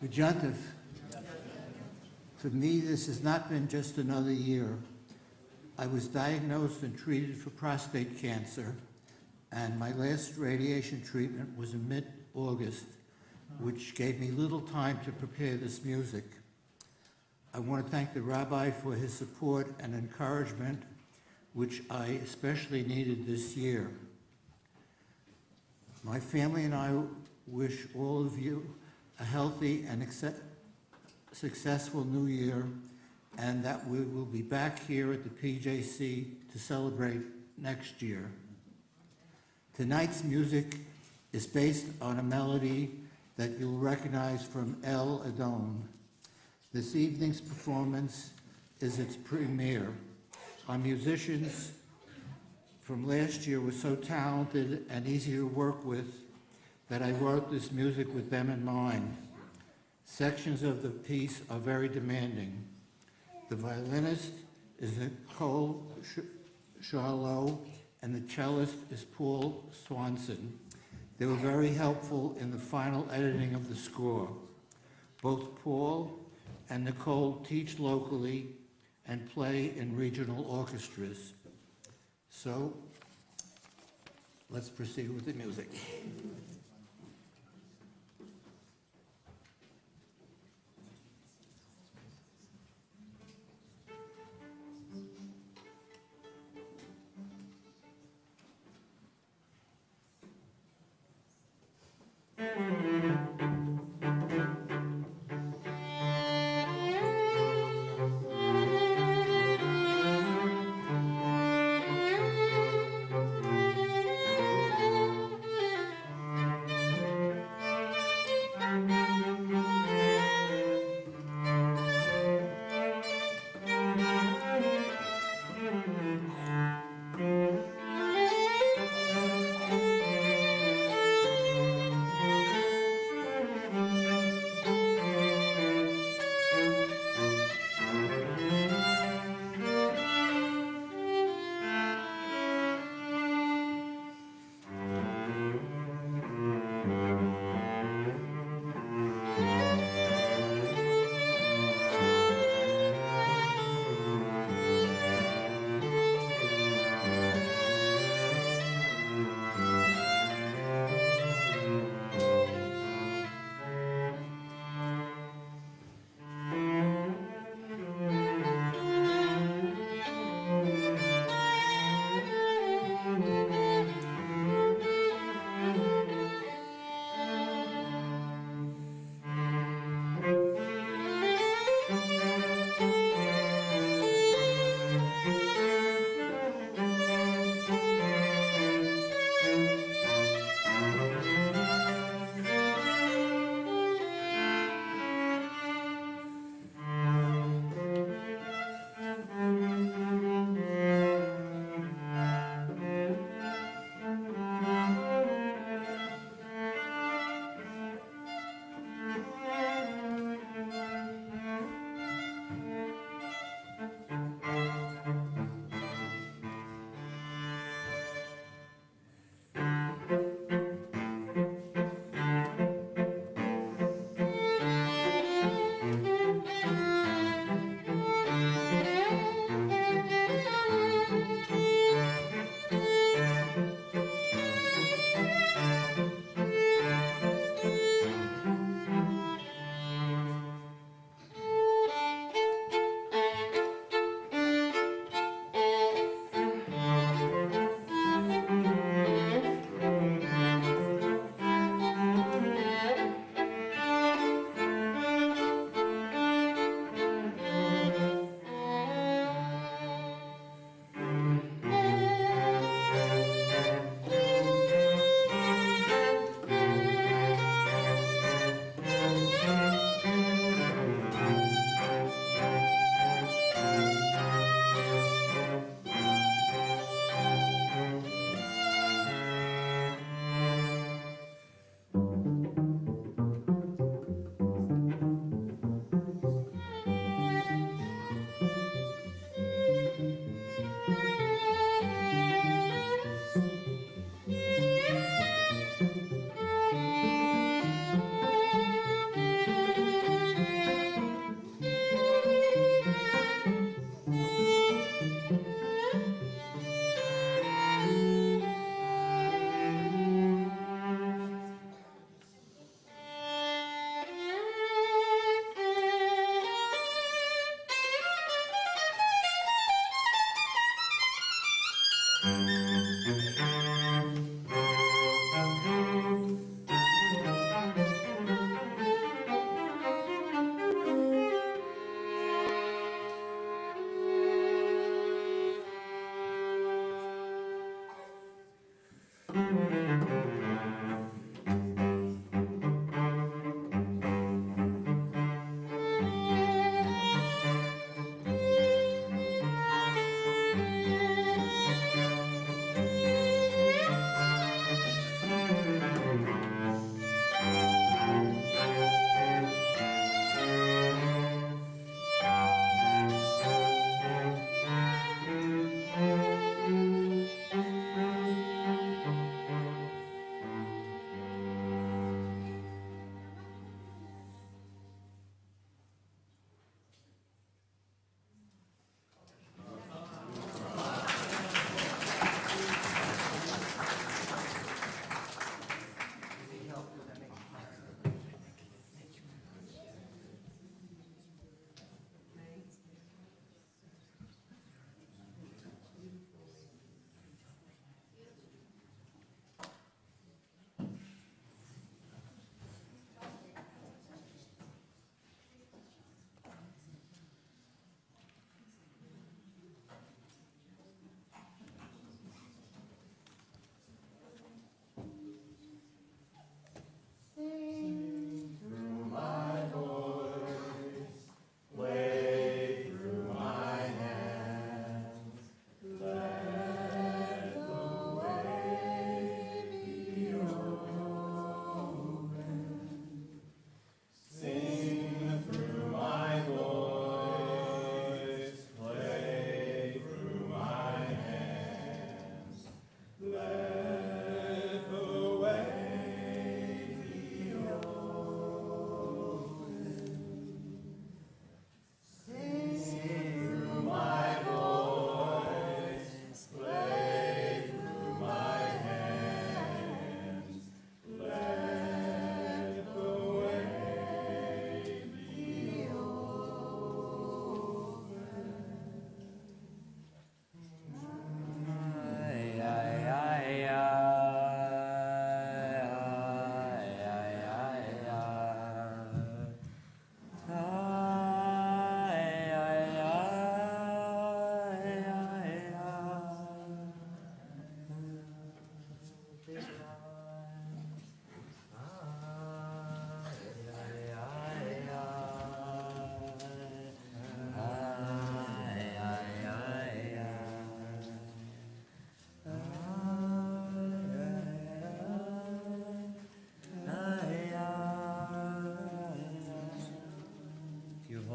Vijantif, for me this has not been just another year. I was diagnosed and treated for prostate cancer, and my last radiation treatment was in mid-August, which gave me little time to prepare this music. I want to thank the rabbi for his support and encouragement, which I especially needed this year. My family and I wish all of you a healthy and successful new year, and that we will be back here at the PJC to celebrate next year. Tonight's music is based on a melody that you'll recognize from El Adon. This evening's performance is its premiere. Our musicians from last year were so talented and easy to work with that I wrote this music with them in mind. Sections of the piece are very demanding. The violinist is Nicole Charlot, and the cellist is Paul Swanson. They were very helpful in the final editing of the score. Both Paul and Nicole teach locally and play in regional orchestras. So, let's proceed with the music.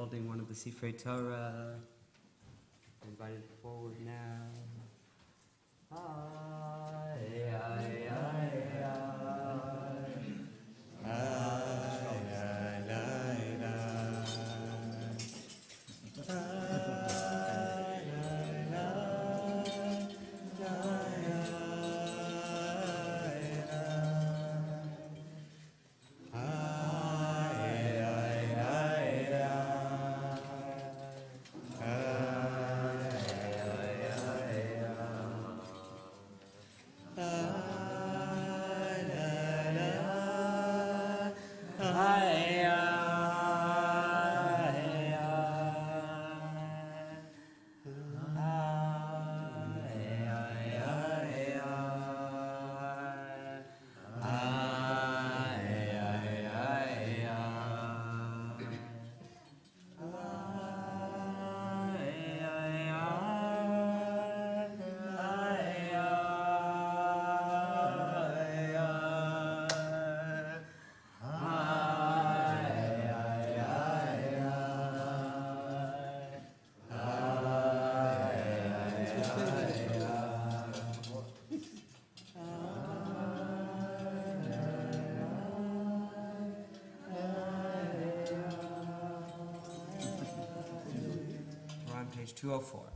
holding one of the Sifrei Torah. Invited forward now. Page 204.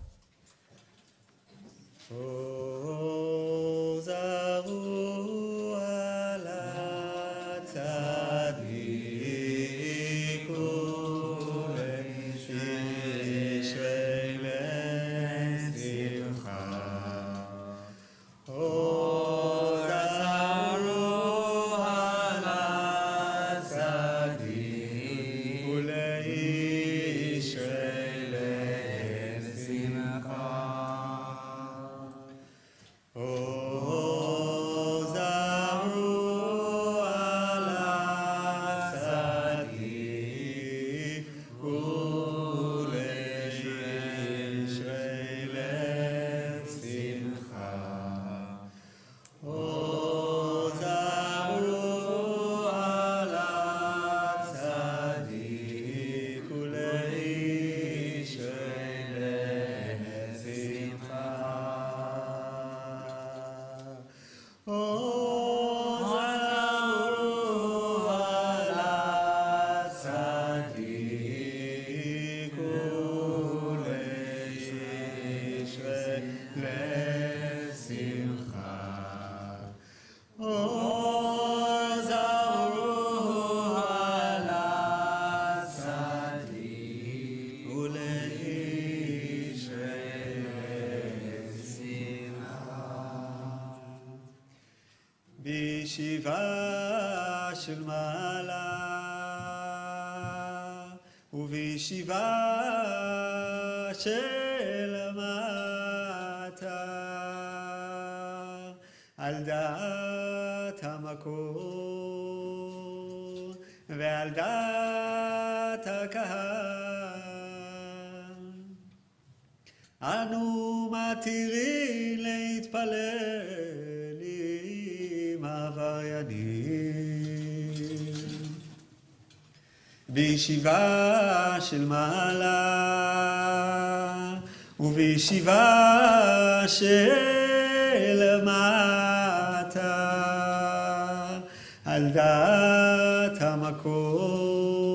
בישיבה של מעלה ובישיבה של מטה על דעת המקום ועל דעת הקהל אנו מתירים להתפלל בישיבה של מעלה ובישיבה של מטה על דעת המקום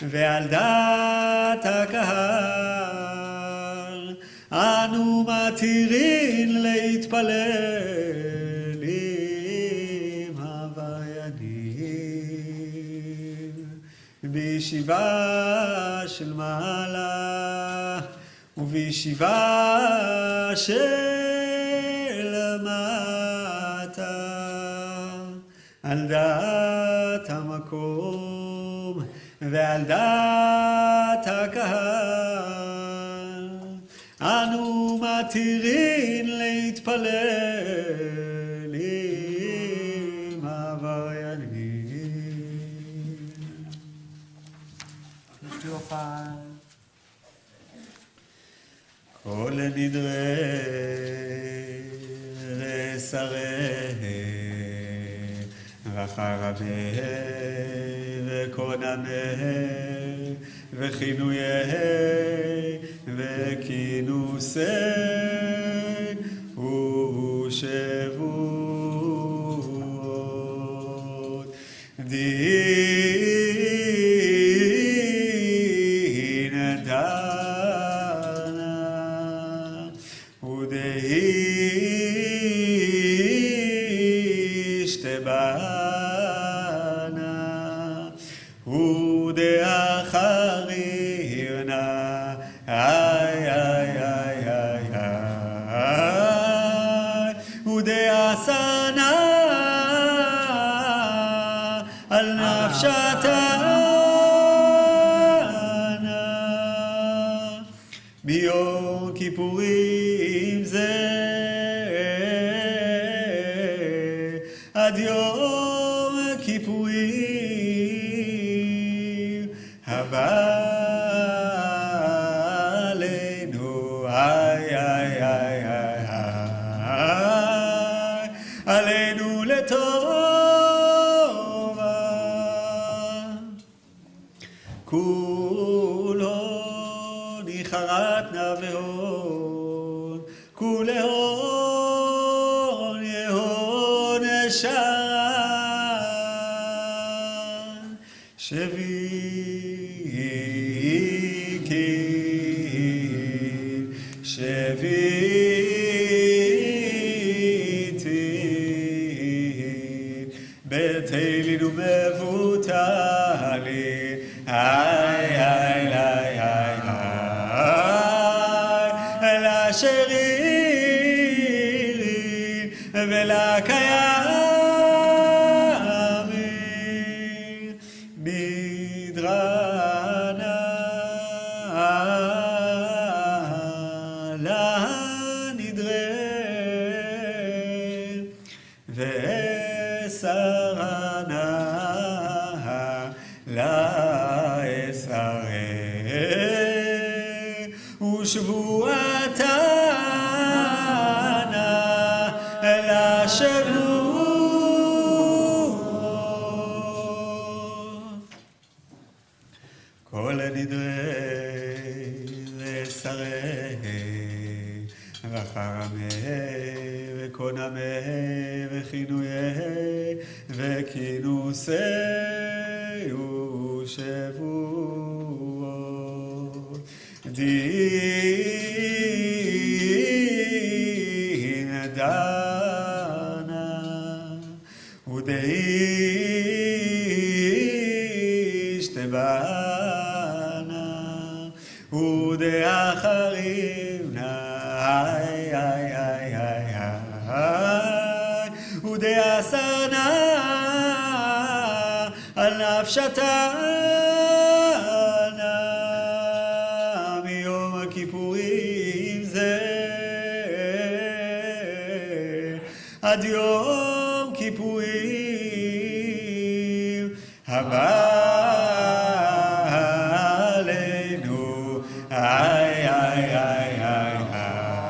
ועל דעת הקהל אנו מתירים להתפלל בישיבה של מעלה ובישיבה של מטה על דעת המקום ועל דעת הקהל אנו מתירים להתפלל עם עבריינים. 205. כל נדרי ושרי וחרבי וקונמי וכינויי וכינוסי ושבועות דין דנה ודאשתבנה ודאחרירנה איי איי איי איי איי ודאסנה על נפשתנה ביום כיפורים זה עד יום הכיפורים הבא עלינו איי איי איי איי איי עלינו לטובה כולו ניחרתנה והון כולהון יהון שרן שביקים שביתים בתהילין ומבוטלין איי איי איי איי איי לשרירין ולקיימים נדרנה לנדרה ואסרנה לאסרה ושבועתנה לשבוע כל הנדרי ושרי וחרמי וקונמי וכינויי וכינוסי ושבועות דין דנה ודאשתבנה ודאחרירנה איי איי איי איי איי ודאסרנה על נפשתנה מיום הכיפורים זה עד יום כיפורים הבא עלינו איי איי איי איי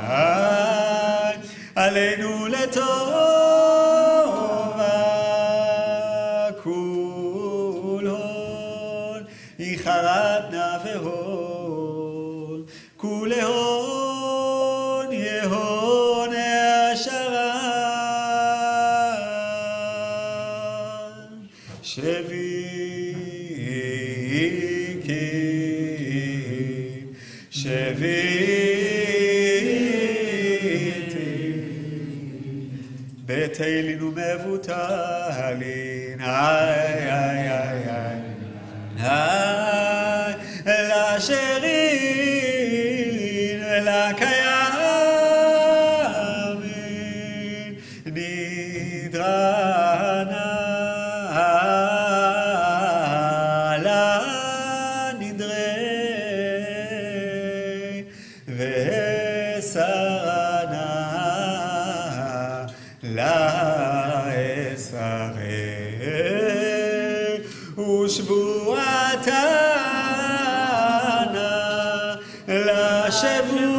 איי עלינו לטובה כולהון יחרתנה והון כולהון יהון שרן שביקים שביתים בתהילין ומבוטלין איי איי איי איי איי לשרירין ולקיימים נדרנה לנדרי וסרנה לאסרה ושבועתנה לשבוע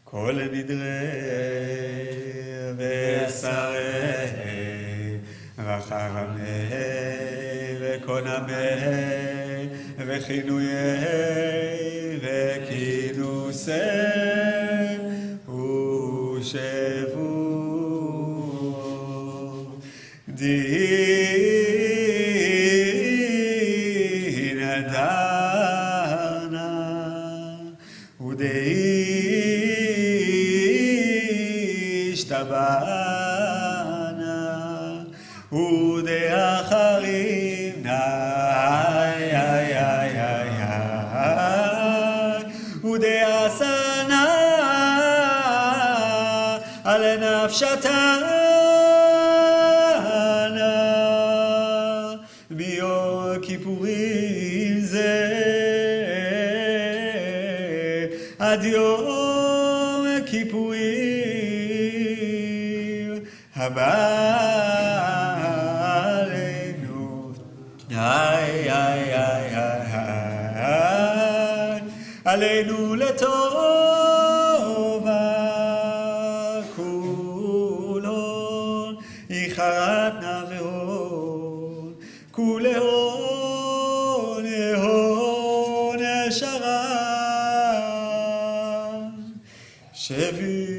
כל נדרי ושרי וחרמי וקונמי וכינויי וכינוסי ושבו דין דנה ודאשתבנה ודאחרים ודאסנה על נפשתנה ביום כיפורים זה עד יום כיפורים הבא עלינו עלינו לטובה כולון יחרטנה והון כולהון הון שרה שביתי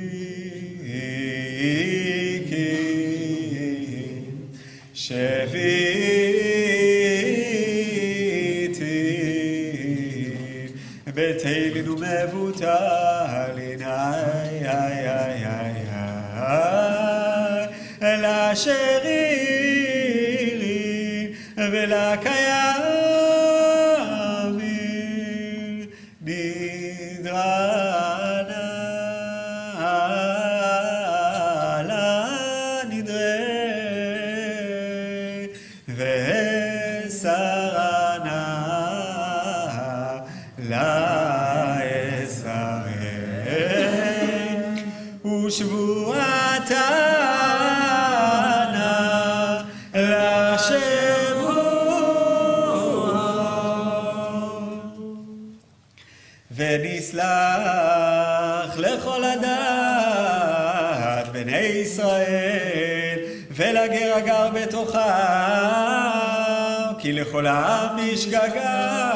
בתהילנו מבוטלין לשרירים ולקיימים נדרנה ושבועתנה לשבוע ונסלח לכל הדת בני ישראל ולגר הגר בתוכם כי לכל העם בשגגה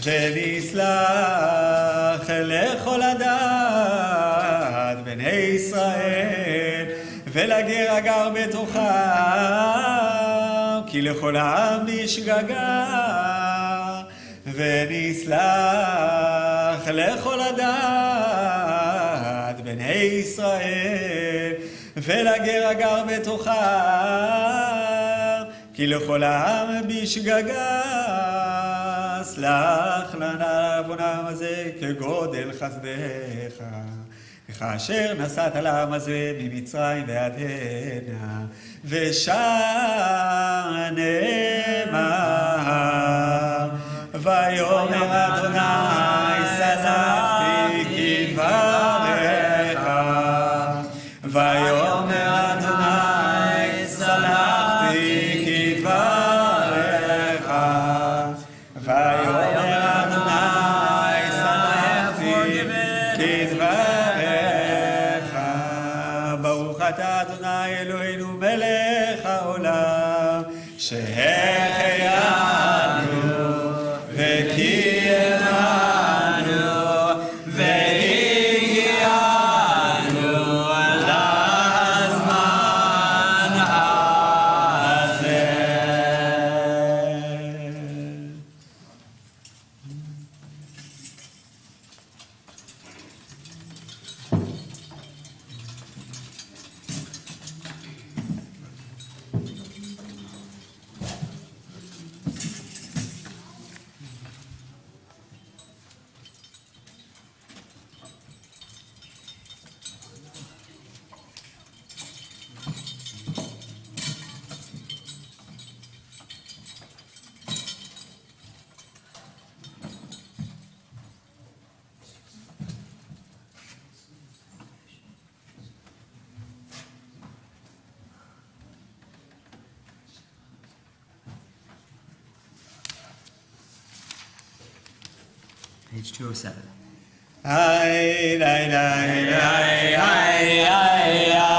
ונסלח לכל הדת בני ישראל ולגר הגר בתוכם כי לכל העם בשגגה ונסלח לכל הדת בני ישראל ולגר הגר בתוכם כי לכל העם בשגגה סלח לנה עוונם הזה כגודל חסדך כאשר נסעת לעם הזה ממצרים ועד הנה ושם נאמר ויאמר אדוני שמחתי כדבריך ויאמר אדוני שמחתי כדבריך ויאמר אדוני שמחתי כדבריך ברוך אתה אדוני אלוהינו מלך העולם שהחיינו וקיימנו והגיענו לזמן הזה. Page 207. Ay, ay, ay, ay, ay, ay, ay.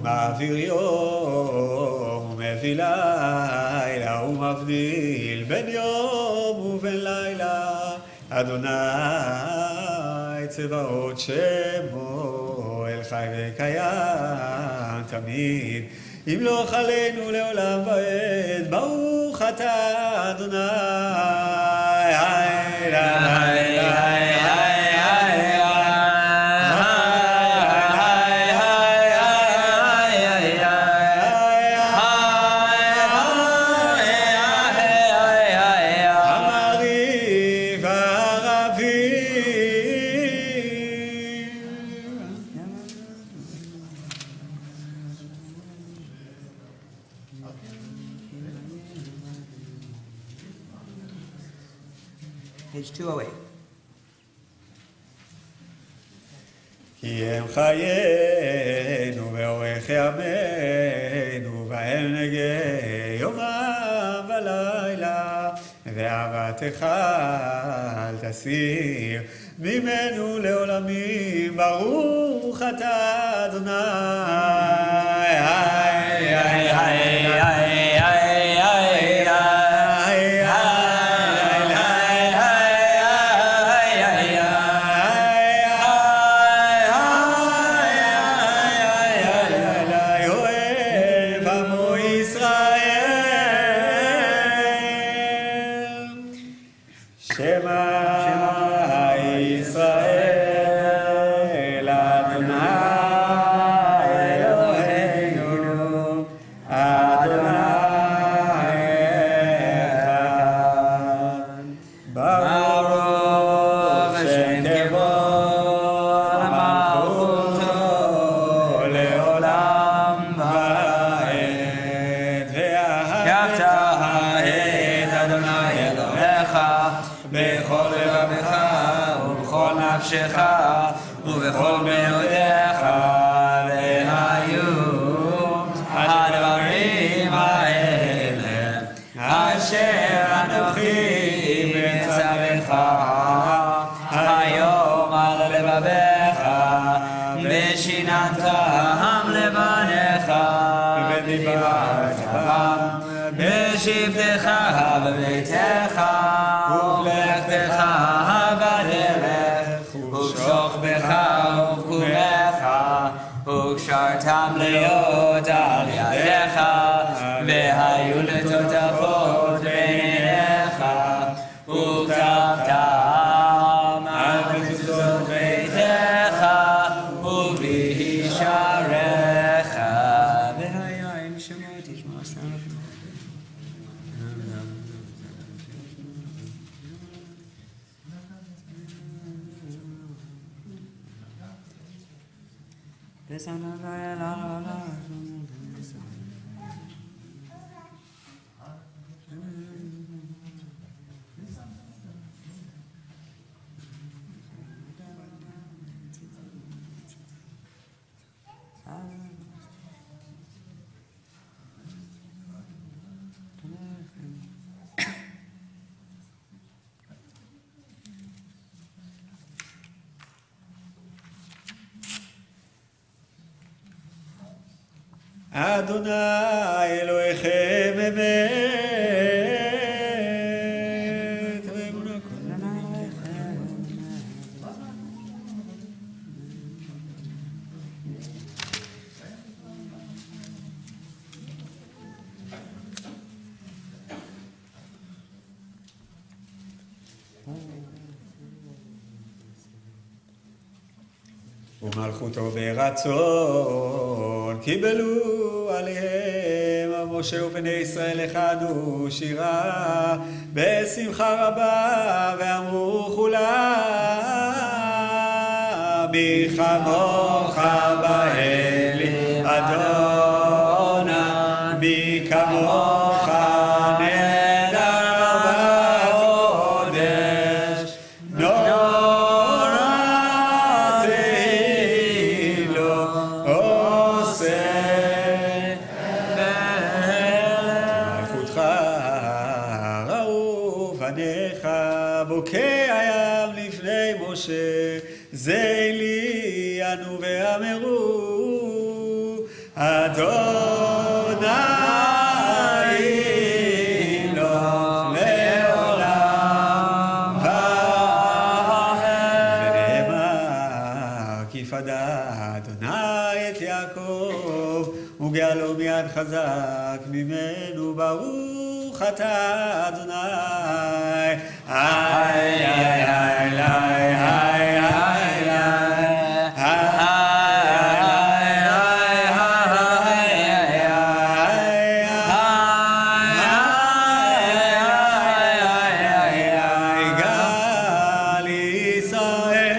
מעביר יום ומביא לילה ומבדיל בין יום ובין לילה. אדוני צבאות שמו אל חי וקיים תמיד, ימלוך עלינו לעולם ועד. ברוך אתה אדוני Page 208. כי הם חיינו ואורך ימינו, והם נגי יומם ולילה, ואהבתך אל תסיר ממנו לעולמים. ברוך אתה אדוני. ובכל מאודיך, והיו הדברים האלה אשר אנוכי מצווך היום על לבביך, ושיננתם לבניך, ודיברת בם בשבתך בביתך ובלכתך בדרך, ובשוכבך ובקומך, וקשרתם להיות על ידיך, והיו לטוטפות בין עיניך, וכתבתם על מזוזות ביתך ובשעריך. והיה עם שמות תשמע סתם. אדוני אלוהיכם אמת ואמונה כל. ומלכותו ברצון קיבלו עליהם, משה ובני ישראל הכנו שירה בשמחה רבה, ואמרו כולם מי כמוך באלי אדוני, מי כמוך נהדר בקודש, בוקע ים לפני משה, זה אלי אנו ואמרו ימלוך לעולם ועד. ונאמר כי פדה אדוני את יעקב וגאלו מיד חזק ממנו ברוך אתה אדוני. איי איי איי איי איי גל ישראל.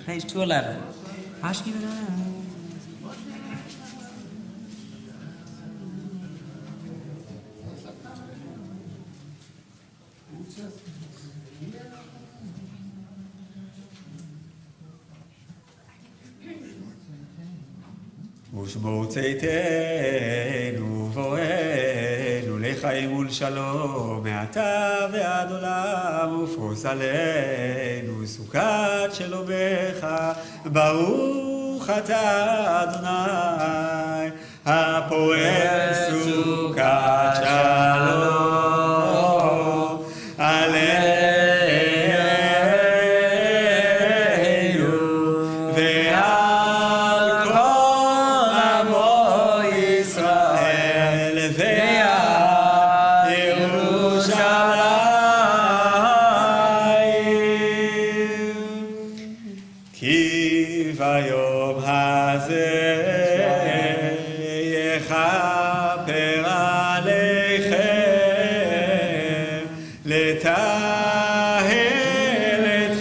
Page 211. Ashkenaz. ושמור צאתנו ובואנו לחיים ולשלום מעתה ועד עולם ופרוס עלינו סוכת שלומך ברוך אתה אדוני הפועל סוכת שלום עלינו ועל כל עמו ישראל ועל ירושלים כי ביום הזה יכפר עליכם לטהר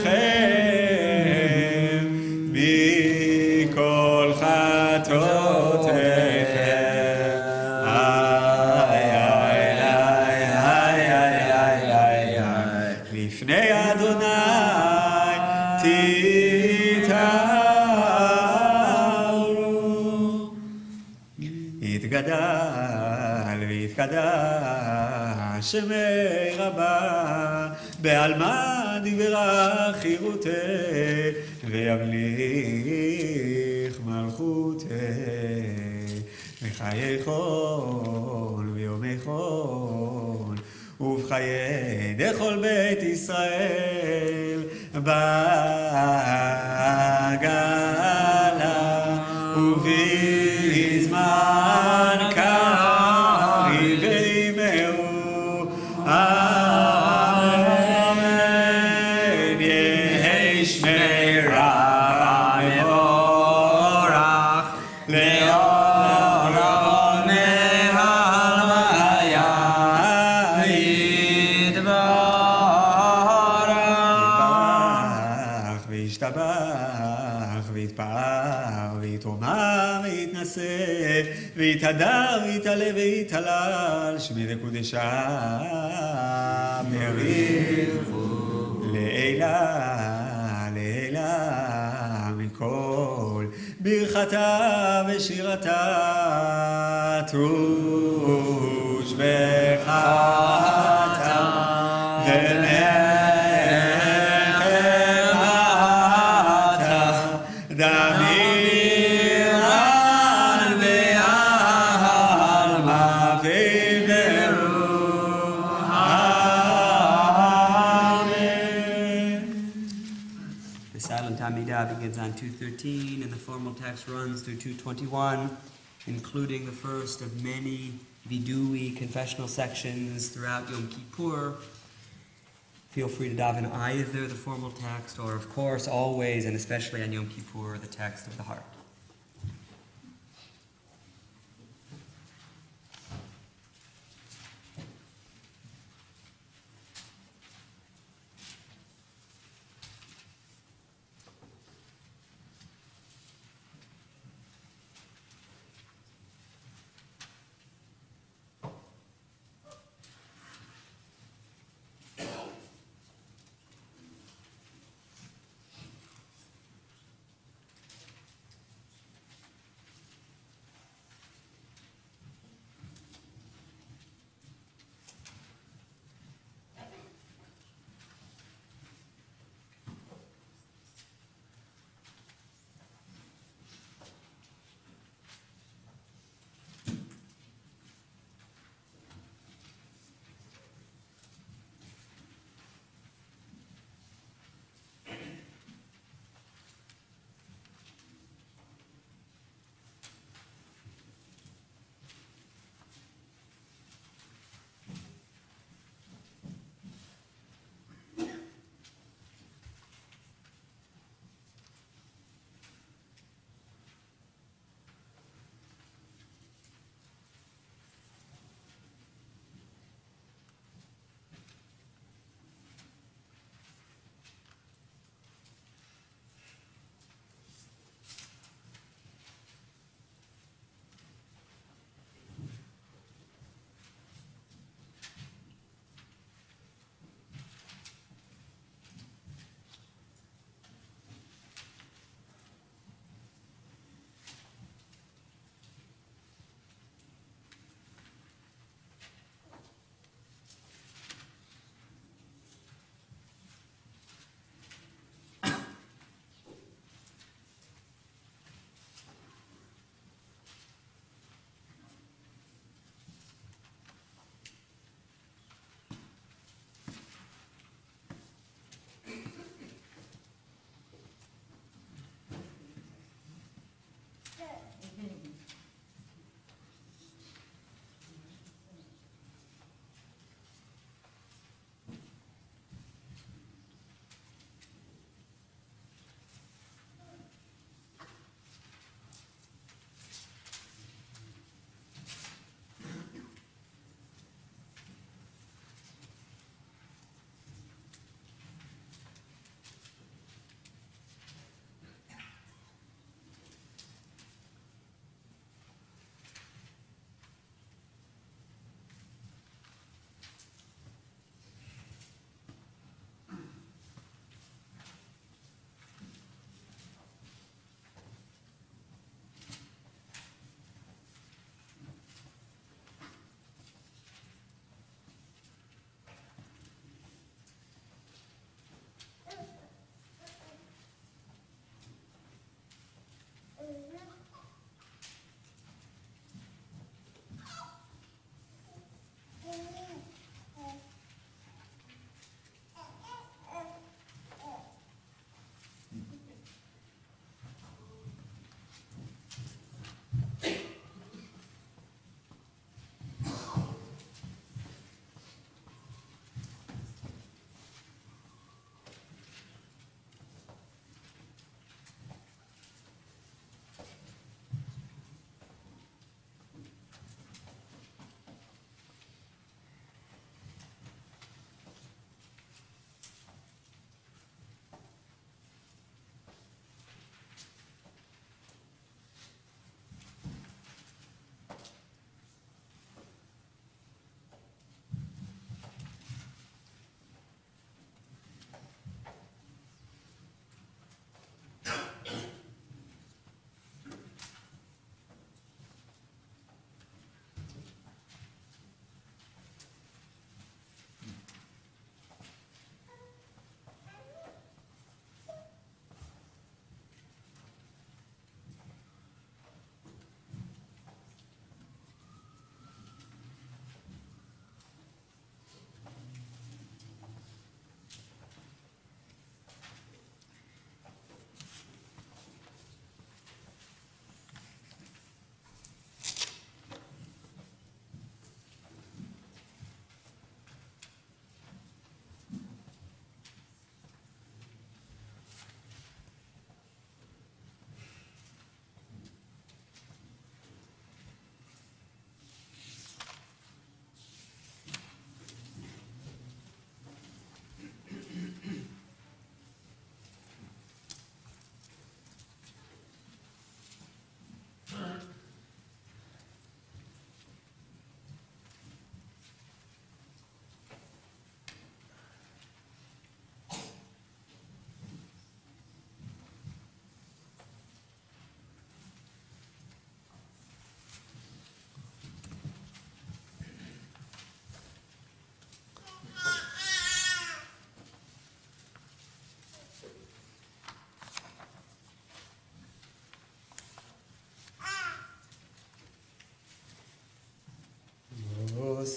אתכם מכל חטאותיכם. איי איי איי איי איי איי איי לפני אדוני תתארו. יתגדל ויתקדש שמי רבה בעלמא דיברה חירותי וימליך מלכותי בחיי חול ויומי חול ובחיי דכל בית ישראל בגלה ובזמן קריב וימהו אמן. יהי שמירה מבורך לעולם מהלוויה יתברך וישתבח ויתפאר ויתרומם ויתנשא ויתהדר ויתעלה ויתהלל שמי וקודשה בריחו לעילה לעילה מכל ברכתה ושירתה תושבחתה ונחמתה דמירן ועלמה וידרו אמן. The silent Amidah begins on 213 and the formal text runs through 221, including the first of many vidui confessional sections throughout Yom Kippur. Feel free to daven either the formal text or, of course, always and especially on Yom Kippur, the text of the heart.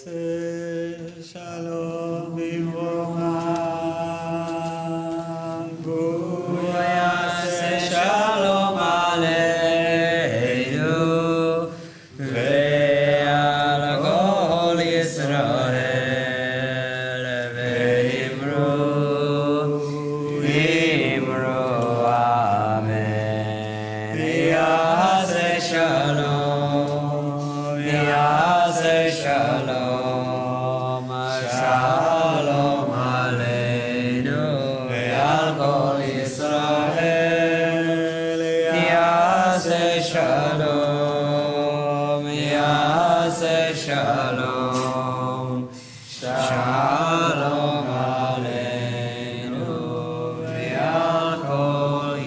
יעשה שלום במרומה. והוא יעשה שלום עלינו ועל כל ישראל, ואמרו אמן. יעשה שלום, יעשה שלום, שלום עלינו ועל כל ישראל. יעשה שלום, יעשה שלום, שלום עלינו ועל כל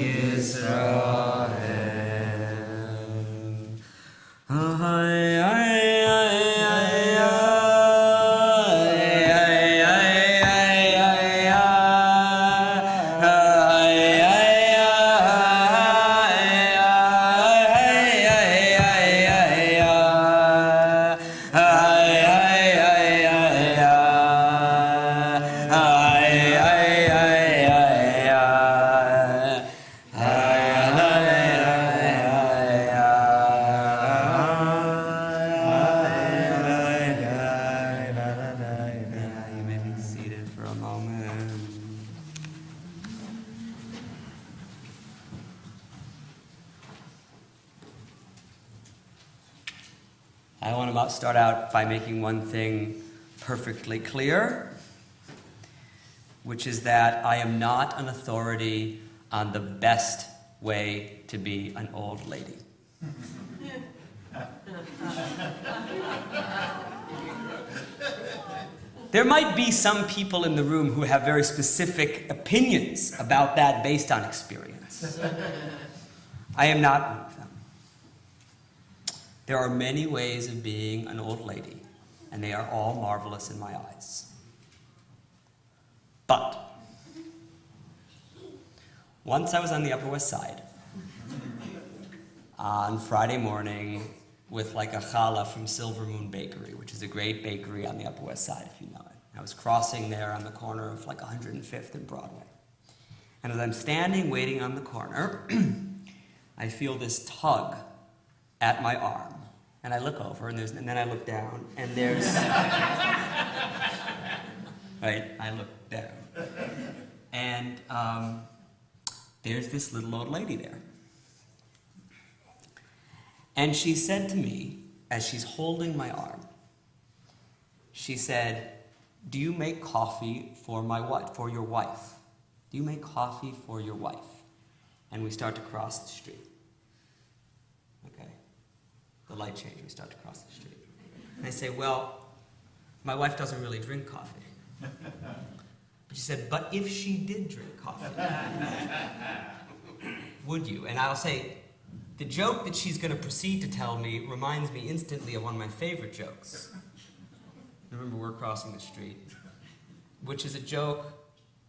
You may be seated for a moment. I want to start out by making one thing perfectly clear, which is that I am not an authority on the best way to be an old lady. There might be some people in the room who have very specific opinions about that based on experience. I am not one of them. There are many ways of being an old lady, and they are all marvelous in my eyes. But once I was on the Upper West Side on Friday morning with like a challah from Silver Moon Bakery, which is a great bakery on the Upper West Side, if you know it. I was crossing there on the corner of like 105th and Broadway. And as I'm standing waiting on the corner, I feel this tug at my arm. And I look over, and then I look down, and there's... Right, I look down. And there's this little old lady there. And she said to me, as she's holding my arm, she said, "Do you make coffee for your wife? Do you make coffee for your wife?" And we start to cross the street. Okay. The light change, we start to cross the street. And I say, "Well, my wife doesn't really drink coffee." But she said, "But if she did drink coffee, would you?" And I'll say, the joke that she's going to proceed to tell me reminds me instantly of one of my favorite jokes. Remember, we're crossing the street, which is a joke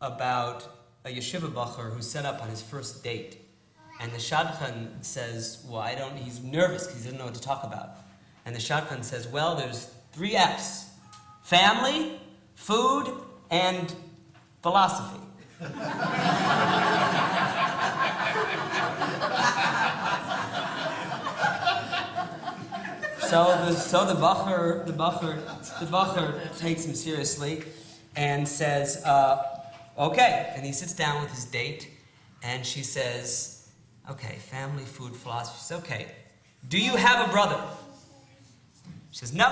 about a yeshiva bacher who's set up on his first date. And the shadchan says, he's nervous because he doesn't know what to talk about. And the shadchan says, "Well, there's 3 F's. Family, food, and philosophy." So the bacher takes him seriously and says, "Okay." And he sits down with his date, and she says, "Okay, family, food, philosophy." She says, "Okay, do you have a brother?" She says, "No."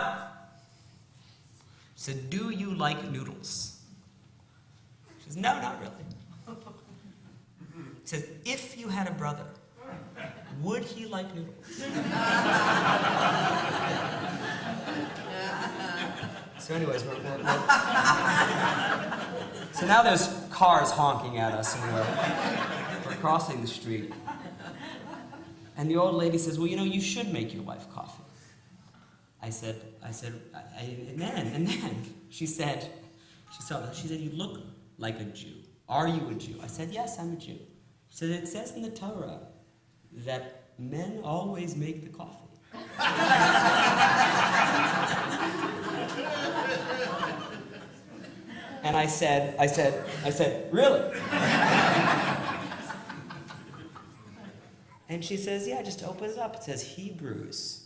She said, "Do you like noodles?" She says, "No, not really." He says, "If you had a brother, would he like noodles?" So anyways, so now there's cars honking at us, and we're crossing the street. And the old lady says, "Well, you should make your wife coffee." I said, and then she said, "You look like a Jew. Are you a Jew?" I said, "Yes, I'm a Jew." She said, "It says in the Torah that men always make the coffee." And I said, really? And she says, yeah, just open it up. It says Hebrews.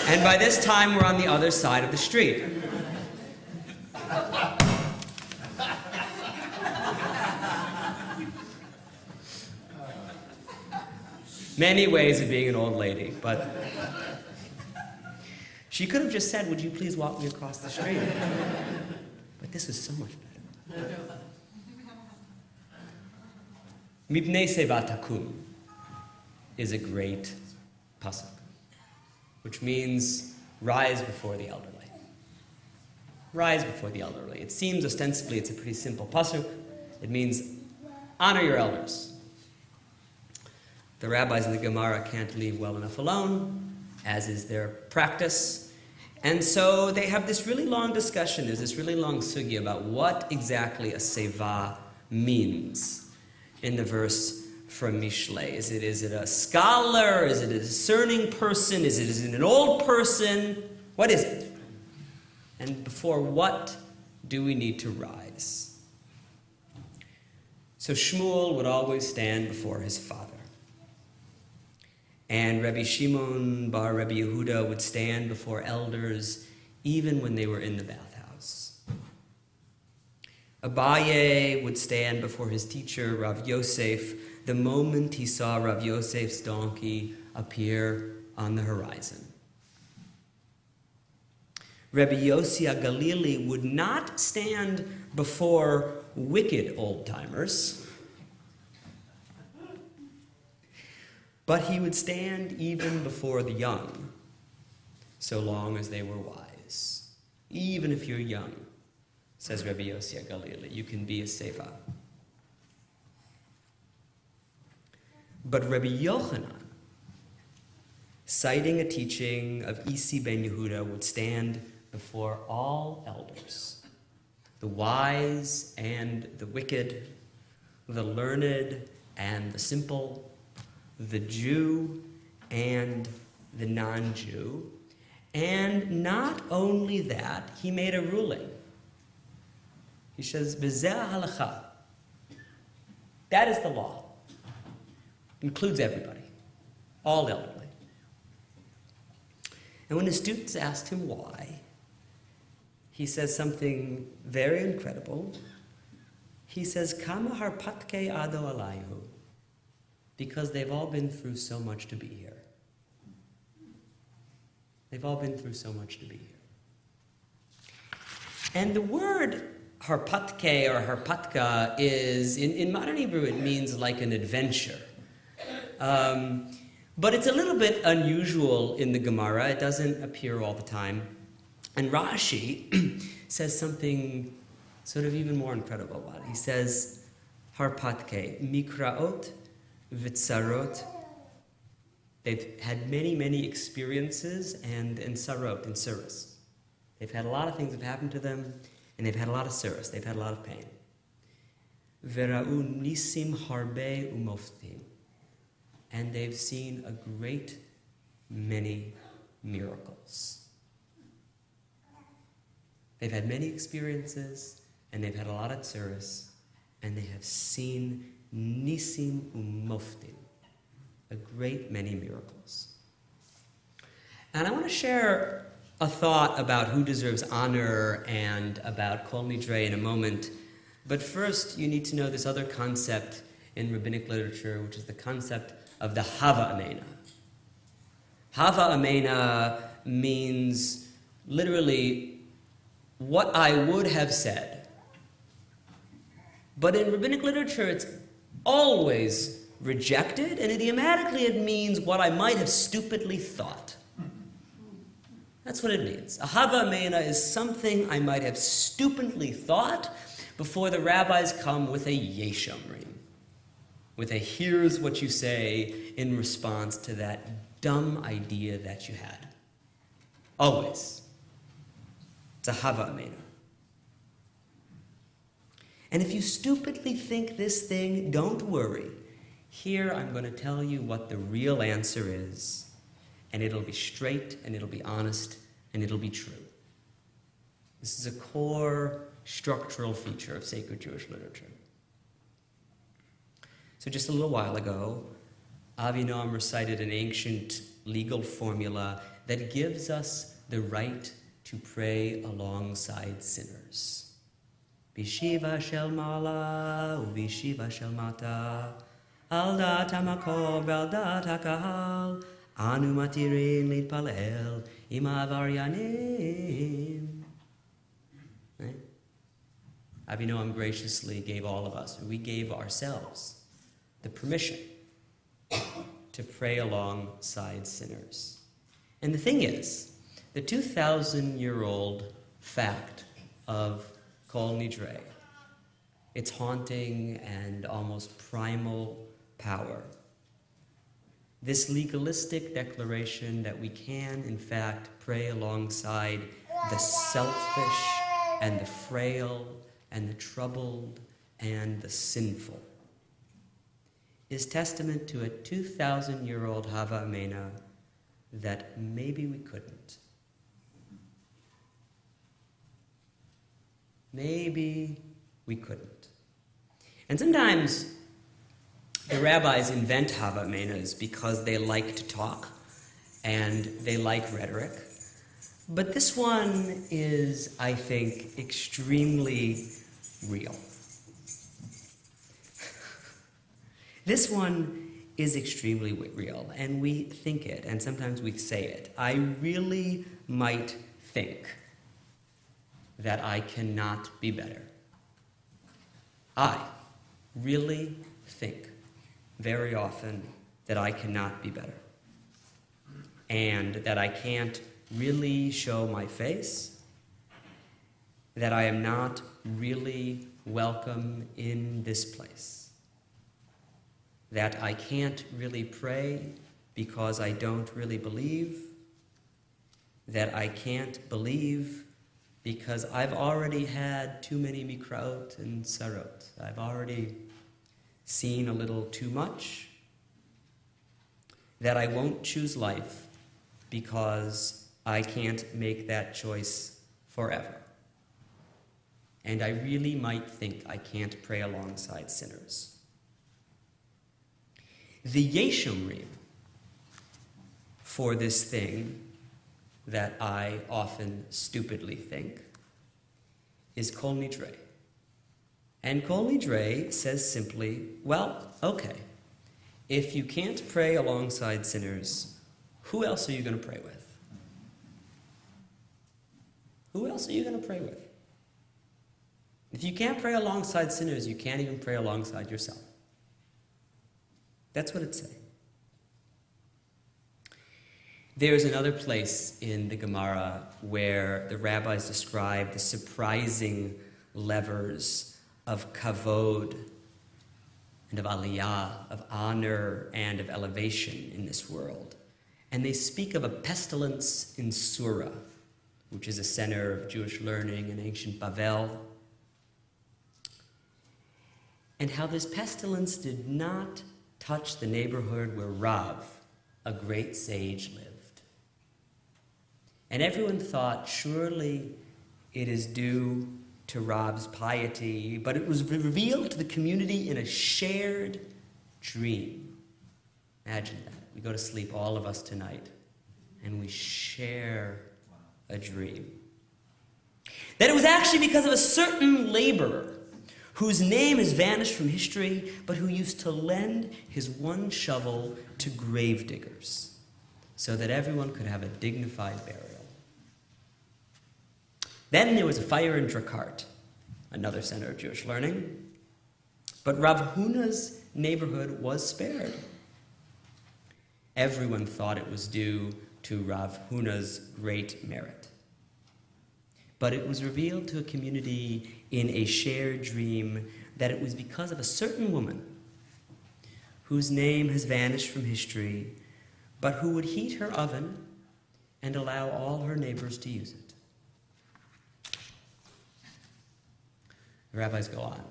And by this time, we're on the other side of the street. Many ways of being an old lady, but she could have just said, would you please walk me across the street? But this is so much better. Mipnei Seva Takum is a great pasuk, which means rise before the elderly. Rise before the elderly. It seems ostensibly it's a pretty simple pasuk. It means honor your elders. The rabbis in the Gemara can't leave well enough alone, as is their practice. And so they have this really long discussion. There's this really long sugya about what exactly a seva means in the verse from Mishlei. Is it a scholar? Is it a discerning person? Is it an old person? What is it? And before what do we need to rise? So Shmuel would always stand before his father. And Rabbi Shimon bar Rabbi Yehuda would stand before elders even when they were in the bathhouse. Abaye would stand before his teacher, Rav Yosef, the moment he saw Rav Yosef's donkey appear on the horizon. Rabbi Yossi HaGalili would not stand before wicked old-timers, but he would stand even before the young, so long as they were wise. Even if you're young, says Rabbi Yossi HaGalili, you can be a seva. But Rabbi Yochanan, citing a teaching of Isi ben Yehuda, would stand before all elders, the wise and the wicked, the learned and the simple, the Jew and the non-Jew. And not only that, he made a ruling. He says, B'zeh halacha. That is the law. Includes everybody, all elderly. And when the students asked him why, he says something very incredible. He says, Kama harpatke ado alayhu. Because they've all been through so much to be here. They've all been through so much to be here. And the word harpatke or harpatka is, in modern Hebrew, it means like an adventure. But it's a little bit unusual in the Gemara. It doesn't appear all the time. And Rashi says something sort of even more incredible about it. He says, harpatke, mikraot, Vitsarot. They've had many, many experiences and sarot, and surus. They've had a lot of things that have happened to them, and they've had a lot of surus. They've had a lot of pain. Vera'u nisim harbe umoftim. And they've seen a great many miracles. They've had many experiences, and they've had a lot of surus, and they have seen nisim umoftim, a great many miracles. And I want to share a thought about who deserves honor and about Kol Nidre in a moment. But first, you need to know this other concept in rabbinic literature, which is the concept of the Hava Amena. Hava Amena means literally what I would have said. But in rabbinic literature, it's always rejected, and idiomatically it means what I might have stupidly thought. That's what it means. A hava amena is something I might have stupidly thought before the rabbis come with a yesh omrim, with a here's what you say in response to that dumb idea that you had. Always. It's a hava amena. And if you stupidly think this thing, don't worry. Here I'm going to tell you what the real answer is, and it'll be straight, and it'll be honest, and it'll be true. This is a core structural feature of sacred Jewish literature. So just a little while ago, Avinoam recited an ancient legal formula that gives us the right to pray alongside sinners. Bishiva shel mala u'bishiva shel mata, al dat hamakom ve'al dat hakahal, anu matirin litpalel im avaryanim. Right? Avinoam graciously gave all of us, we gave ourselves, the permission to pray alongside sinners. And the thing is, the 2,000-year-old fact of Kol Nidre, its haunting and almost primal power, this legalistic declaration that we can, in fact, pray alongside the selfish and the frail and the troubled and the sinful, is testament to a 2,000-year-old Hava Amena that maybe we couldn't. Maybe we couldn't. And sometimes the rabbis invent Hava Amenas because they like to talk and they like rhetoric. But this one is, I think, extremely real. This one is extremely real, and we think it, and sometimes we say it. I really might think that I cannot be better. I really think very often that I cannot be better, and that I can't really show my face, that I am not really welcome in this place, that I can't really pray because I don't really believe, that I can't believe because I've already had too many mikraot and sarot. I've already seen a little too much, that I won't choose life because I can't make that choice forever. And I really might think I can't pray alongside sinners. The Yeshomrim for this thing that I often stupidly think is Kol Nidre. And Kol Nidre says simply, well, okay, if you can't pray alongside sinners, who else are you going to pray with? Who else are you going to pray with? If you can't pray alongside sinners, you can't even pray alongside yourself. That's what it's saying. There's another place in the Gemara where the rabbis describe the surprising levers of kavod and of aliyah, of honor and of elevation in this world. And they speak of a pestilence in Sura, which is a center of Jewish learning in ancient Bavel, and how this pestilence did not touch the neighborhood where Rav, a great sage, lived. And everyone thought, surely it is due to Rav's piety, but it was revealed to the community in a shared dream. Imagine that. We go to sleep, all of us tonight, and we share a dream. That it was actually because of a certain laborer whose name has vanished from history, but who used to lend his one shovel to gravediggers so that everyone could have a dignified burial. Then there was a fire in Drakart, another center of Jewish learning, but Rav Huna's neighborhood was spared. Everyone thought it was due to Rav Huna's great merit. But it was revealed to a community in a shared dream that it was because of a certain woman whose name has vanished from history, but who would heat her oven and allow all her neighbors to use it. The rabbis go on.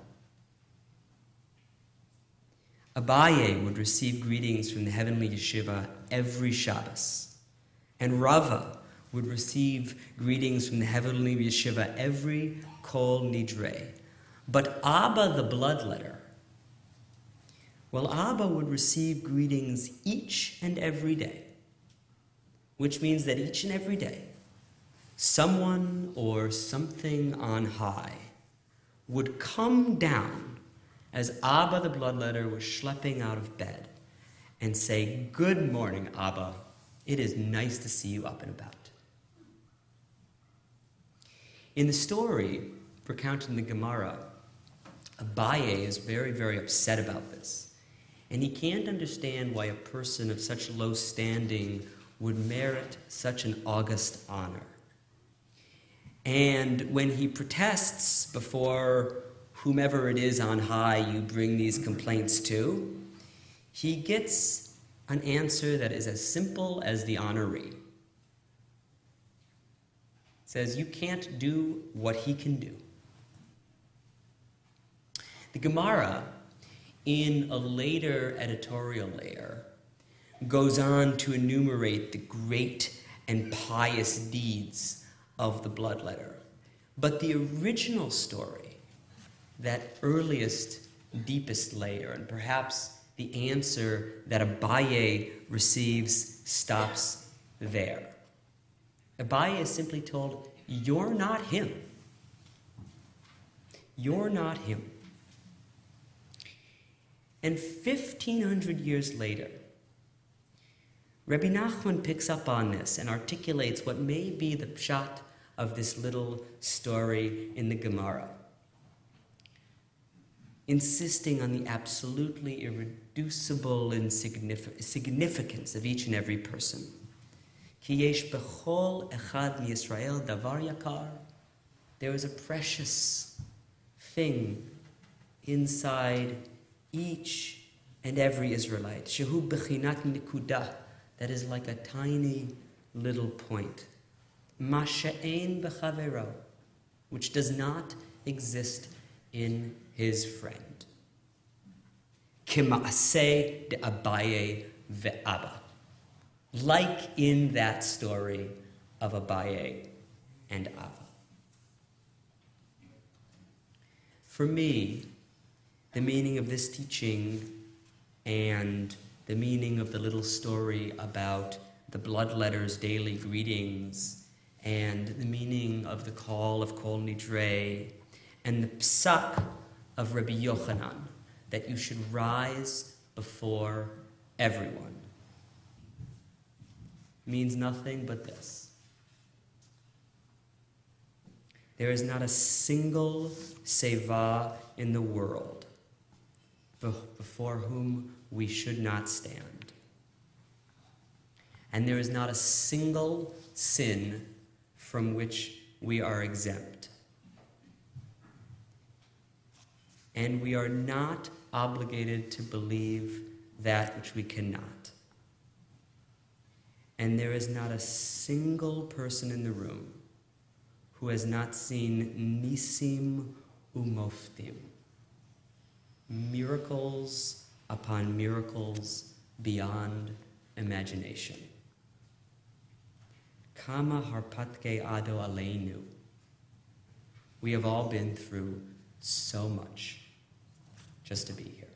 Abaye would receive greetings from the heavenly yeshiva every Shabbos, and Rava would receive greetings from the heavenly yeshiva every Kol Nidre. But Abba, the bloodletter, well, Abba would receive greetings each and every day, which means that each and every day, someone or something on high would come down as Abba, the bloodletter, was schlepping out of bed and say, "Good morning, Abba. It is nice to see you up and about." In the story recounted in the Gemara, Abaye is very, very upset about this. And he can't understand why a person of such low standing would merit such an august honor. And when he protests before whomever it is on high you bring these complaints to, he gets an answer that is as simple as the honoree. It says, you can't do what he can do. The Gemara, in a later editorial layer, goes on to enumerate the great and pious deeds of the bloodletter. But the original story, that earliest, deepest layer, and perhaps the answer that Abaye receives, stops there. Abaye is simply told, you're not him. You're not him. And 1,500 years later, Rabbi Nachman picks up on this and articulates what may be the pshat of this little story in the Gemara, insisting on the absolutely irreducible significance of each and every person. Ki yesh bechol echad miYisrael davar yakar. There is a precious thing inside each and every Israelite. Shehu bechinat nikuda. That is like a tiny little point. Ma she'ein b'chavero, which does not exist in his friend. Kima'aseh de Abaye ve'Abba. Like in that story of Abaye and Abba. For me, the meaning of this teaching and the meaning of the little story about the bloodletter's daily greetings and the meaning of the call of Kol Nidre and the psak of Rabbi Yochanan, that you should rise before everyone, means nothing but this. There is not a single seva in the world before whom we should not stand. And there is not a single sin from which we are exempt. And we are not obligated to believe that which we cannot. And there is not a single person in the room who has not seen nisim umoftim, miracles upon miracles beyond imagination. Kama harpatke ado aleinu. We have all been through so much just to be here.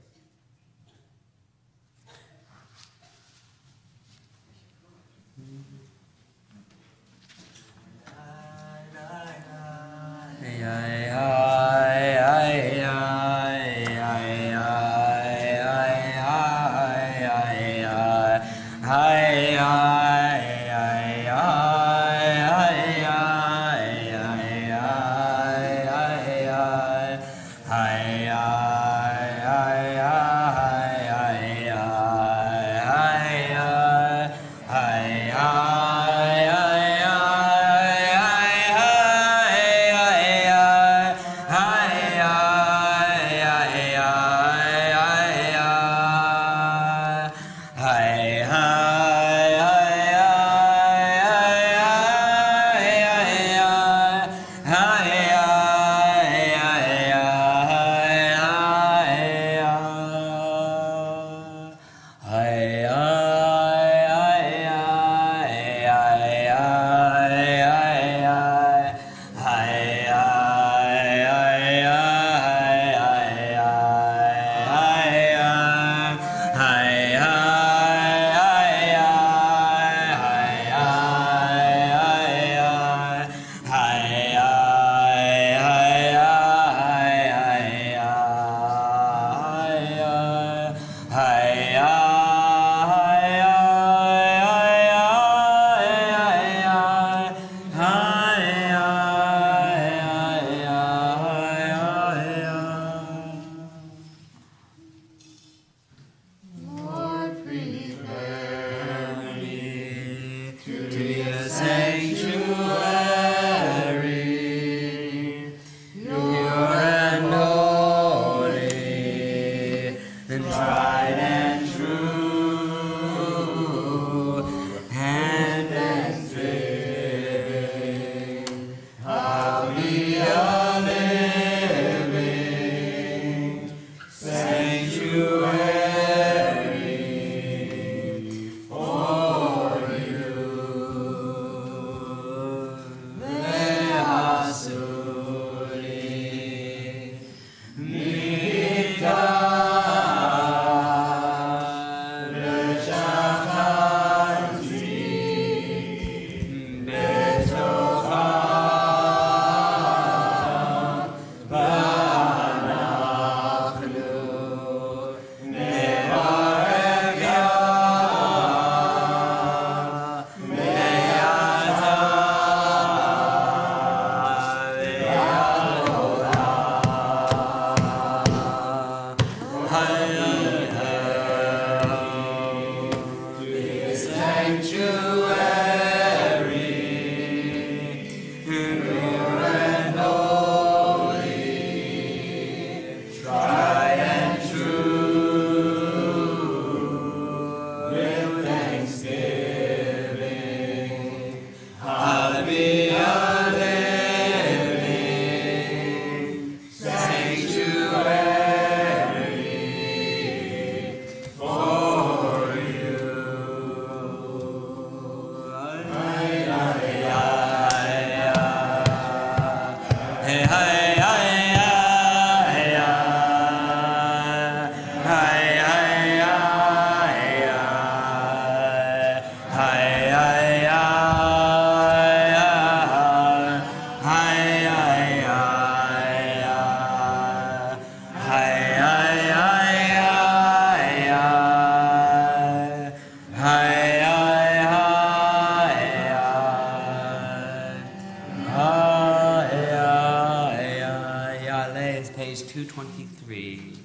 23.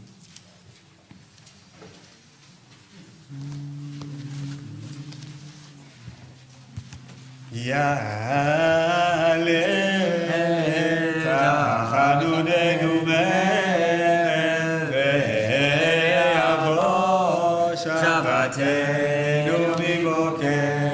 יעלה תחנוננו ויבוא שבתנו מבוקר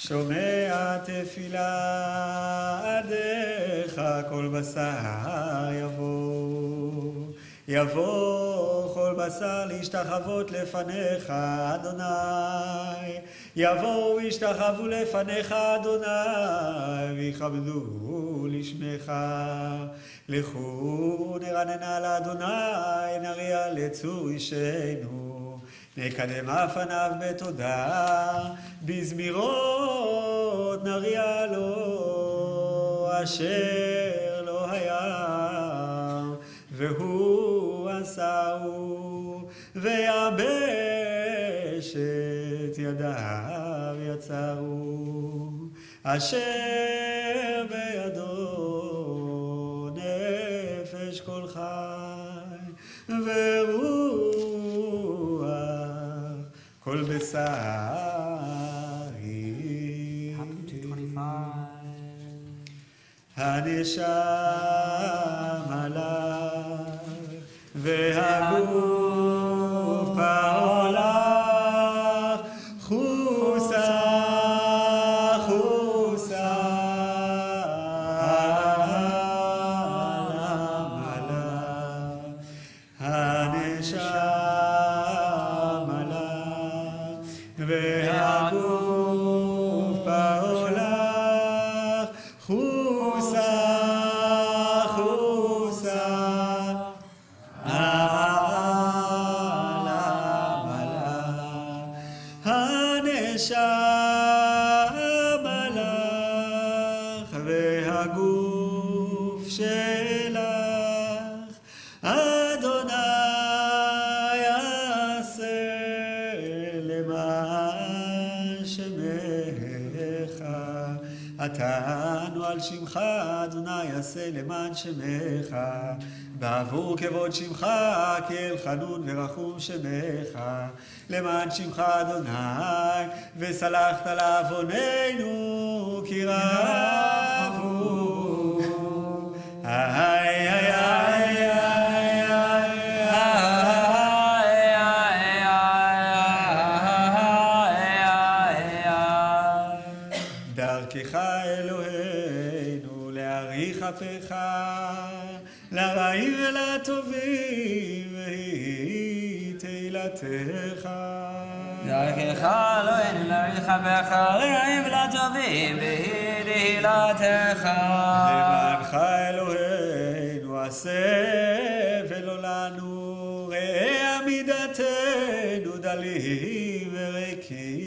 שומע תפילה עדיך כל בשר יבוא כל בשר להשתחוות לפניך אדוני יבואו וישתחוו לפניך אדוני ויכבדו לשמך לכו נרננה לאדוני נריע לצור אישנו נקדם אף בתודה בזמירות נריע לו אשר לא היה והוא עשהו ויבש את ידיו יצרו אשר בידו נפש כל חי ורוח כל בשרי הנשמה לך והגוף פעולך חוסה חוסה למלך הנשמה לך והגוף פעולך חוסה חוסה הנשמה לך והגוף שלך אדוני יעשה למען שמך. עתנו על שמך, אדוני עשה למען שמך. בעבור כבוד שמך, כאל חנון ורחום שמך. למען שמך אדוני, וסלחת לעווננו, כי רבו. איי איי איי דרכך אלוהינו להאריך אפיך לרעים ולטובים והיא תהילתך. דרכך אלוהינו להאריך אפיך לרעים ולטובים והיא תהילתך. למענך אלוהינו עשה ולא לנו, ראה עמידתנו דלים וריקים.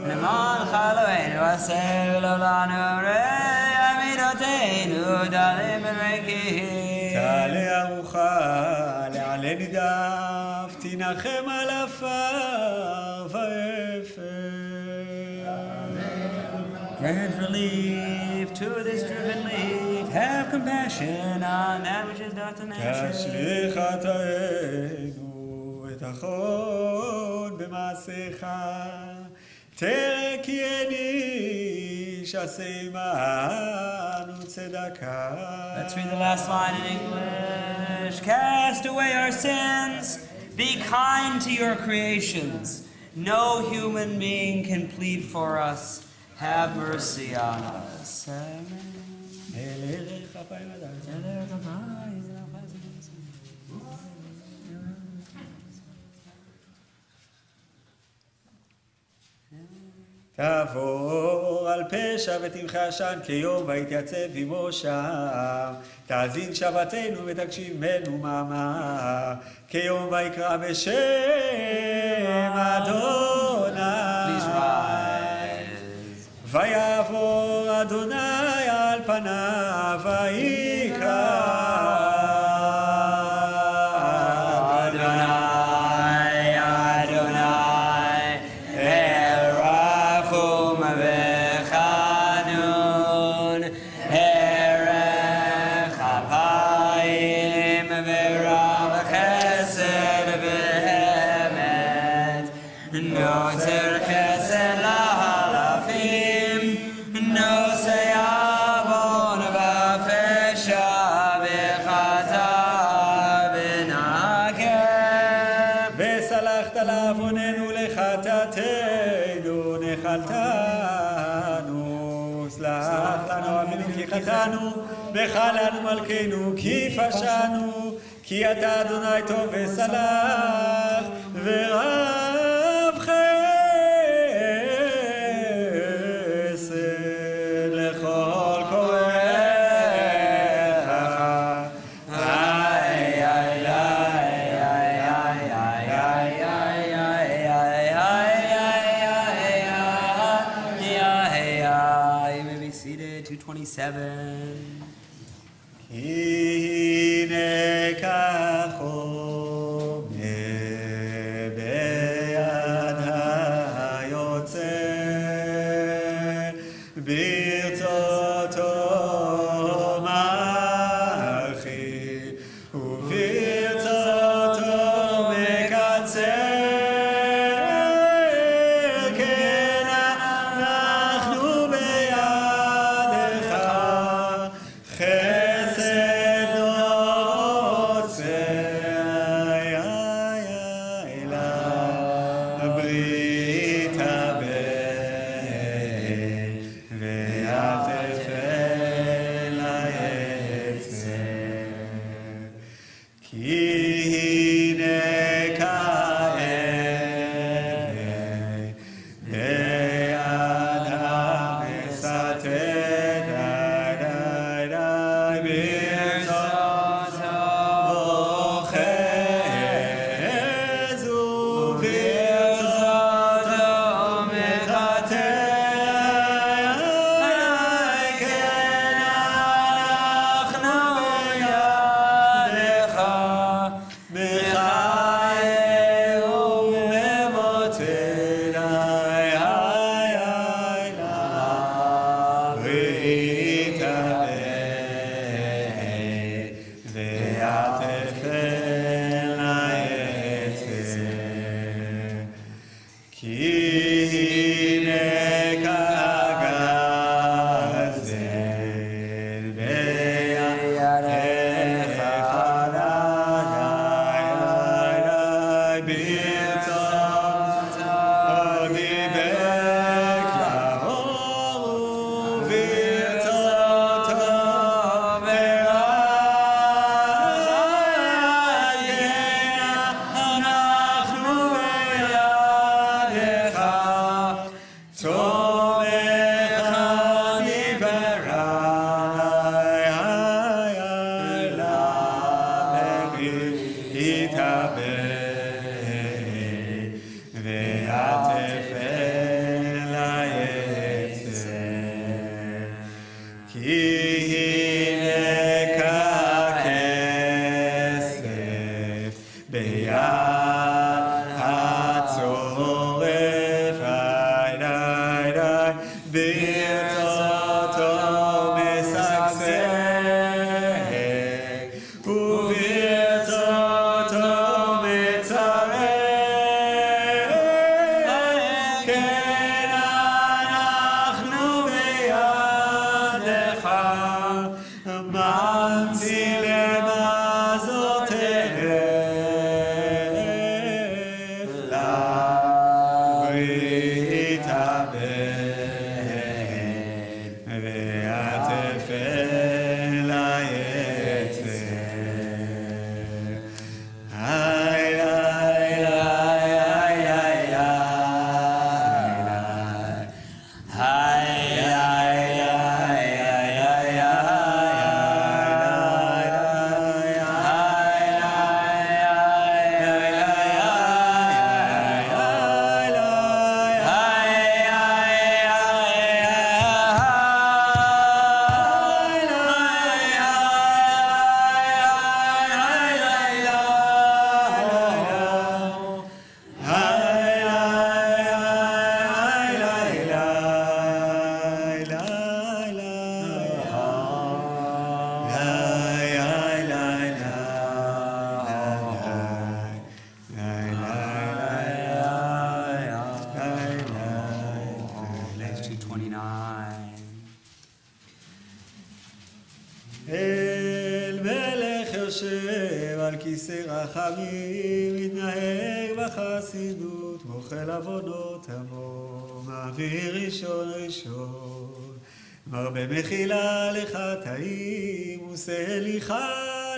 למענך אלוהינו עשה ולא לנו, ראה עמידתנו דלים וריקים. תעלה ארוחה לעלה נידף, תנחם על עפר ואפר. Grant relief to this driven leaf, have compassion on that which is doth measure. תשליך חטאינו את החון במעשיך, תראה כי אין איש עשה עמנו צדקה. Let's read the last line in English. Cast away our sins, be kind to your creations. No human being can plead for us. Have mercy on us. תעבור על פשע ותמחה עשן כיום ויתייצב עמו שם. תאזין שבתנו ותקשיב מנו מאמר כיום ויקרא בשם אדוני. Please rise. ויעבור אדוני על פניו ויקרא לעווננו לחטאתנו נחלתנו. סלח לנו אבינו כי חטאנו, בך לנו מלכנו כי פשענו, כי אתה אדוני טוב וסלח ורב חסד לכל קוראיך. הנה כך עומד ביד היוצר, ברצותו מרחיב וברצותו מקצר. כן אנחנו בידך, חסד נוצר יושב על כיסא רחמים, מתנהג בחסידות, מוחל עוונות עמו, מעביר ראשון ראשון, מרבה מחילה לחטאים, עושה הליכה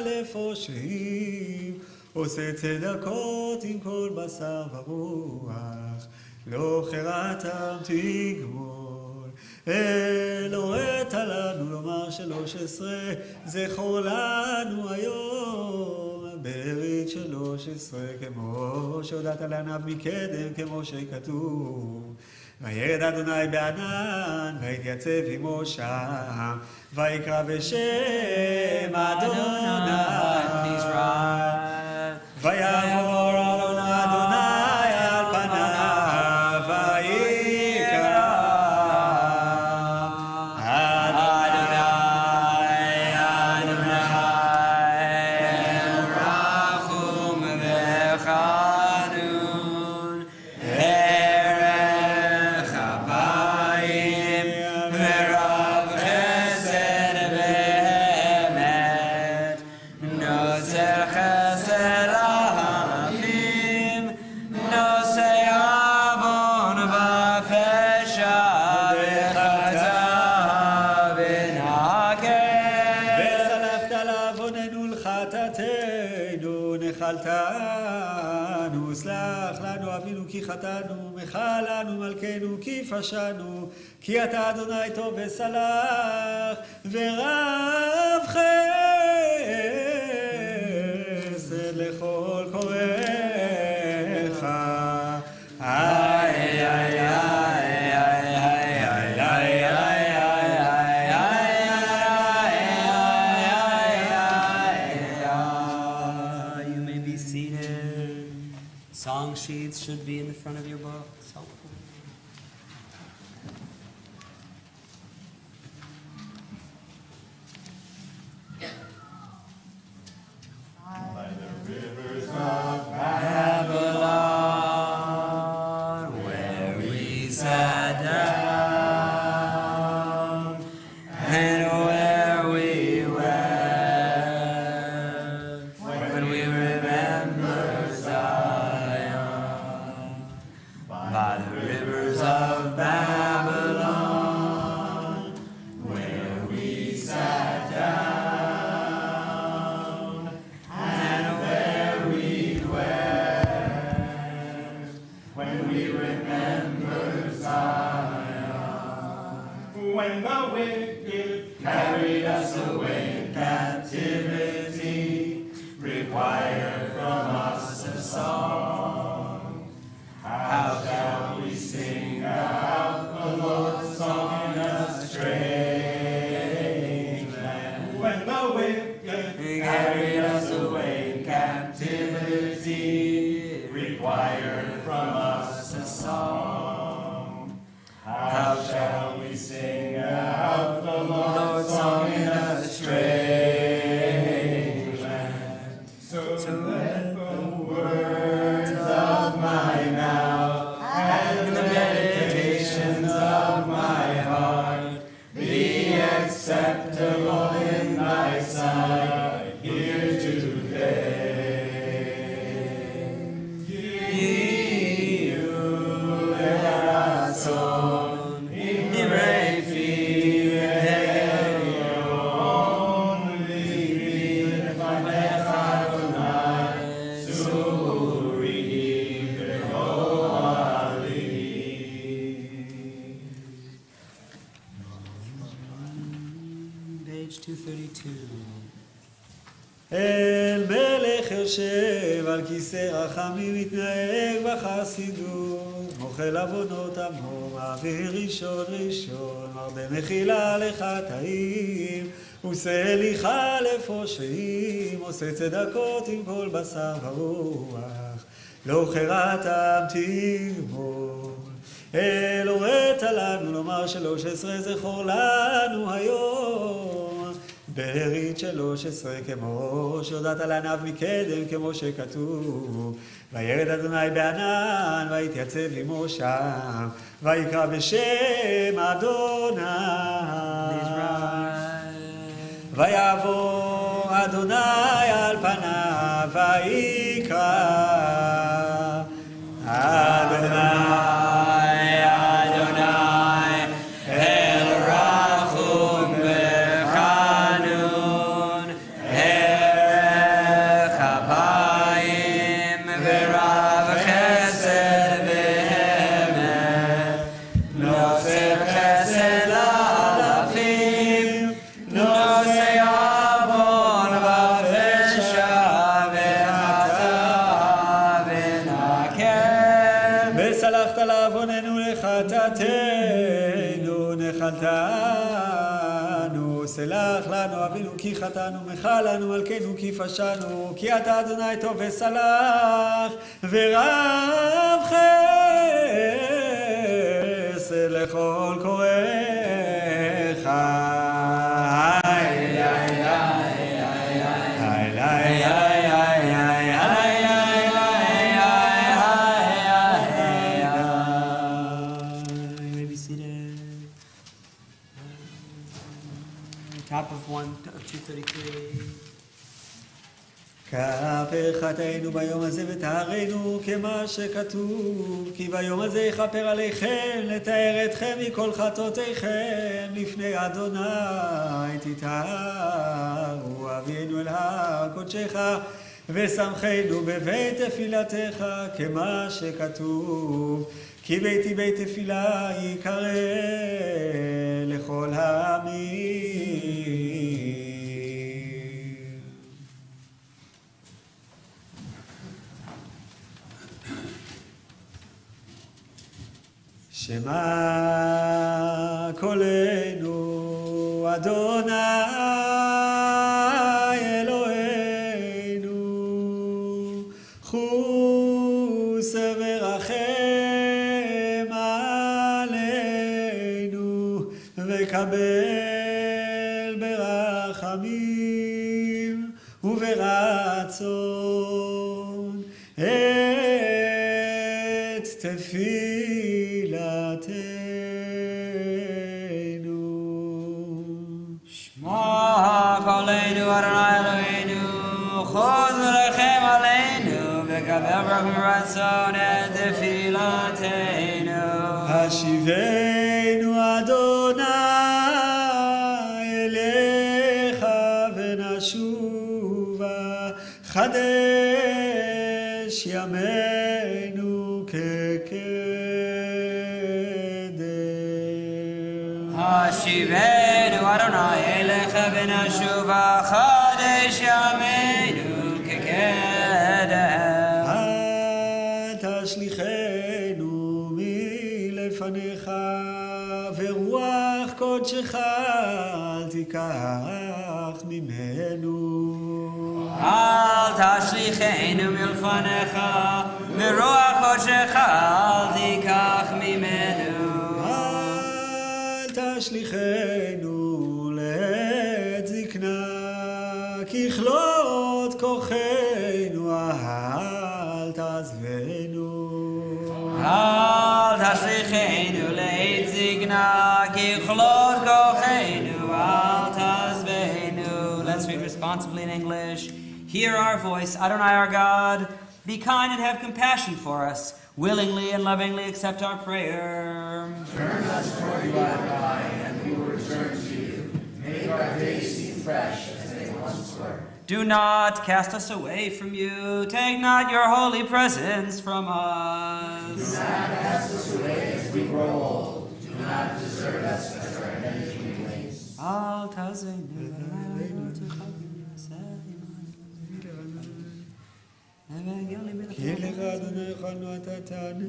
לפושעים, עושה צדקות עם כל בשר ורוח, לא חרתם תגמול. אל הורית לנו לומר 13, זכור לנו היום ברית 13, כמו שהודעת לעניו מקדם, כמו שכתוב. וירד אדוני בענן, ויתייצב עמו שם, ויקרא בשם אדוני, ויעבור אדוני על פניו, ויקרא נחלתנו, סלח לנו אבינו כי חטאנו, מחל לנו מלכנו כי פשענו, כי אתה אדוני טוב וסלח, ורב חסד לכל קוראיך. Song sheets should be in the front of your book. It's helpful. By the rivers of Babylon, where sat down, and where we were when we remember Zion by the rivers of Babylon, where we sat down, and where we were when we remember Zion, When the wicked carried us away in captivity, required from us a song. How shall we sing out the Lord's song in a strange land? when the wicked Carried us away in captivity, required from us a song. How shall we sing out the Lord's song in a strange land? so Let the words of my mouth and the meditations of my heart be acceptable in thy sight here today. Son, Imrei Page 232. אל מלך יושב על כיסא רחמים מתנהג בחסידות, מוחל עוונות עמו, מעביר ראשון ראשון, מרבה מחילה לחטאים, עושה הליכה לפושעים, עושה צדקות עם כל בשר ורוח, לא חרתם תגמול. אל הורית לנו לומר 13 זכור לנו היום, ברית 13 כמו שהודעת לעניו מקדם, כמו שכתוב, וירד אדוני בענן ויתייצב עמו שם, ויקרא בשם אדוני, ויעבור אדוני על פניו ויקרא אדוני וסלחת לעווננו לחטאתנו, נחלתנו, סלח לנו אבינו כי חטאנו, מחל לנו מלכנו כי פשענו, כי אתה אדוני טוב וסלח ורב חסד לכל קוראיך. Top of 233. כפר חטאינו ביום הזה וטהרנו כמה שכתוב, כי ביום הזה יכפר עליכם לתאר אתכם מכל חטאותיכם לפני אדוני, תטהרו אבינו אל הר קודשך ושמחנו בבית תפילתך, כמה שכתוב, כי ביתי בית תפילה יקרא לכל העמים. שמע קולנו אדוני אלוהינו, חוס ורחם עלינו, וקבל ברחמים וברצון את תפילתנו. שמוע קולנו אדוני אלוהינו, חוז ורחם עלינו, וקבל ברוך ורצון את תפילתנו. השיבנו אדוני אליך ונשובה, חדש ימינו כקדם. השיבנו אדוני אליך ונשובה, חדש ימינו כקדם. אל תשליכנו מלפניך, ורוח קודשך אל תיקח ממנו. אל תשליכנו מלפניך, ורוח קודשך אל תיקח ממנו. אל תשליכנו לעת זקנה, ככלות כוחנו אל תעזבנו. אל תשליכנו לעת זקנה, ככלות כוחנו אל תעזבנו. Let's read responsibly in English. Hear our voice, Adonai our God. Be kind and have compassion for us. Willingly and lovingly accept our prayer. Turn us toward you, Adonai, and we will return to you. Make our days seem fresh as they once were. Do not cast us away from you. Take not your holy presence from us. Do not cast us away as we grow old. Do not desert us as our enemies ways. Al tazenu כי לך אדוני יכולנו אתה תענה.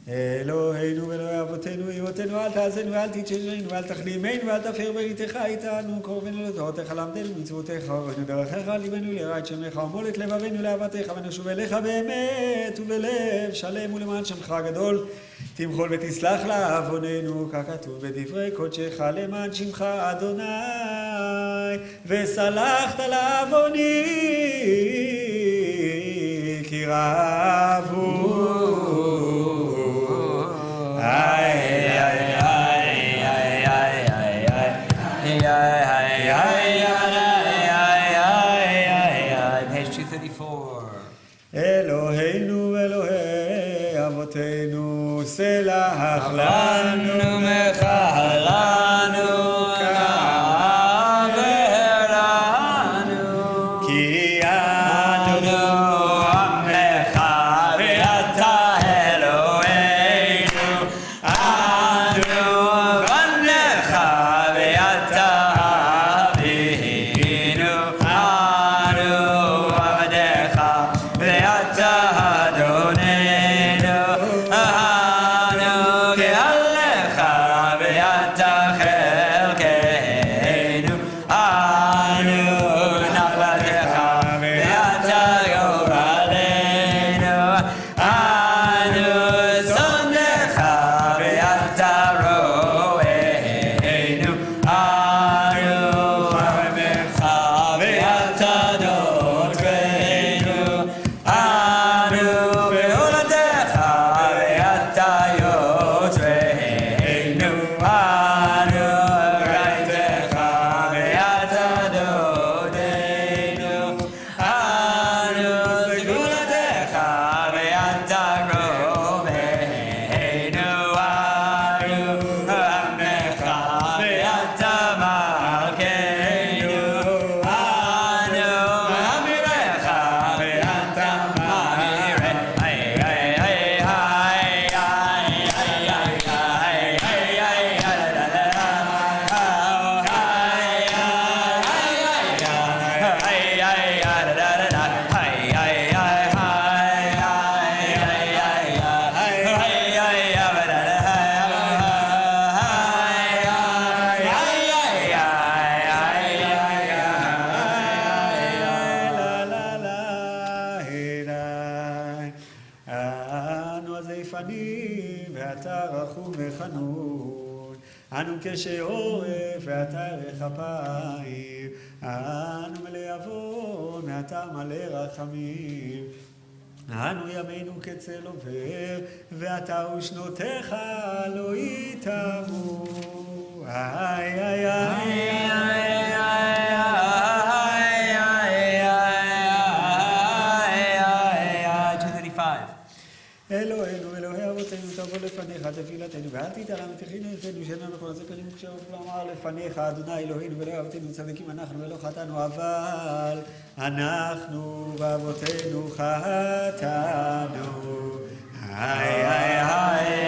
אלוהינו ואלוהי אבותינו, אימותינו, אל תעזנו ואל תתשרנו ואל תכלימנו ואל תפר בריתך איתנו, קרבנו לתורתך, למדנו מצוותיך, הורינו דרכיך, ליבנו ליראת שמך, ומולת לבבינו לאהבתך, ונשוב אליך באמת ובלב שלם ולמען שמך הגדול. תמחול ותסלח לעווננו, ככתוב בדברי קודשך, למען שמך אדוני, וסלחת לעווני, כי רבו. Page 234. אלוהינו ואלוהי אבותינו, סלח לנו מחלנו כעברנו, כי אנו עמך ואתה אלוהינו, אנו בניך ואתה אבינו, אנו עבדיך ואתה אדוננו, אנו גאלך ואתה חלקנו, אנו נחלתך ואתה גורלנו, אנו צונך ואתה רוענו, אנו חרמך ואתה דודרנו, אנו פעולתך ואתה יוצרנו, אנו ראיתך ואתה דודנו, אנו סגולתך ואתה קרובנו, אנו עמך ואתה מלכנו, אנו אמירך ואתה אנו הזייפנים ואתה רחום וחנון, אנו קשי עורף ואתה ירך אפיים, אנו מלא עוון ואתה מלא רחמים. אנו ימינו כצל עובר, ואתה ושנותיך לא יתמו. איי איי איי אלוהינו, אלוהי אבותינו, תבוא לפניך, תפילתנו, ואל תתעלם ותכינו אתנו, שאינו נכון לזה קרים כשאור כלומר לפניך, אדוני אלוהינו ואלוהי אבותינו, צדיקים אנחנו ולא חטאנו, אבל אנחנו ואבותינו חטאנו. איי איי איי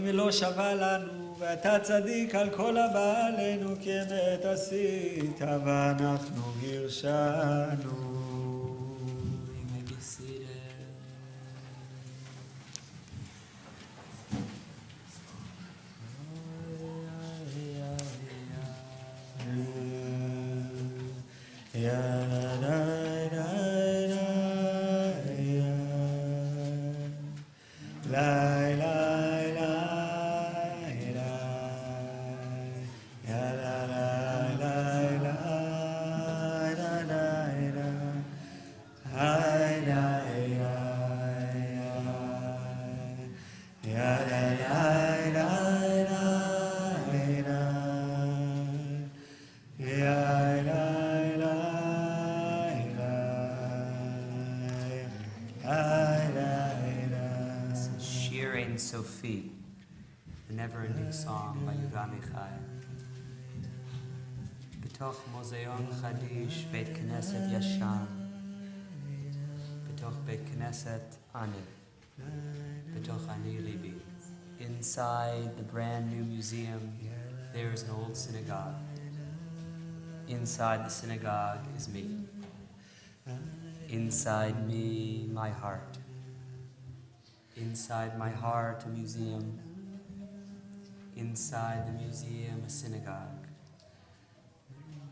ולא שווה לנו, ואתה צדיק על כל הבא עלינו, כי אמת עשית, ואנחנו הרשענו. Sophie, the never-ending song by Yuga Michai. B'toch Mozeon Chadish, Beit Knesset Yashan. B'toch Beit Knesset Ani. B'toch Ani Libi. Inside the brand new museum, there is an old synagogue. Inside the synagogue is me. Inside me, my heart. Inside my heart, a museum. Inside the museum, a synagogue.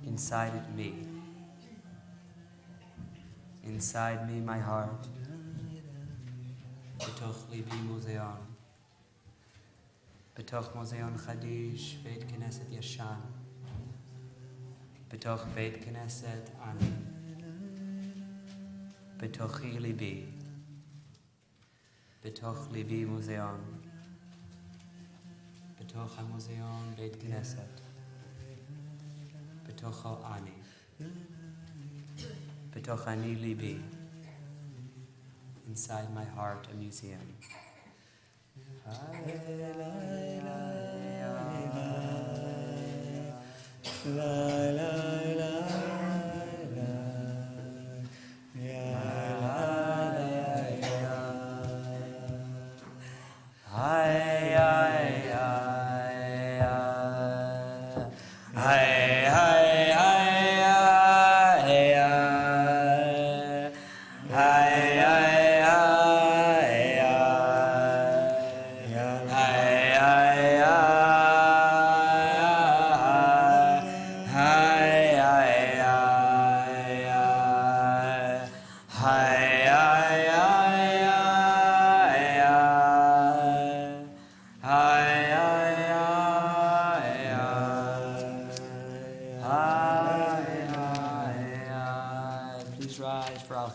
Inside it, me. Inside me, my heart. B'toch libi muzeon. B'toch muzeon chadish, Beit Knesset Yashan. B'toch Beit Knesset Ani. B'tochi libi. B'toch libi muzeon. B'toch ha-muzeon Beit Knesset. B'tocho ani. B'toch ani libi. Inside my heart, a museum. Hi, hi, hi.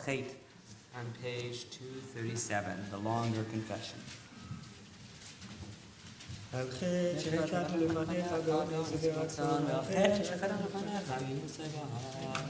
Chet, on page 237, the longer confession. על חטא שחטאנו לפניך באונס וברצון, ועל חטא שחטאנו לפניך באינוס ובהר.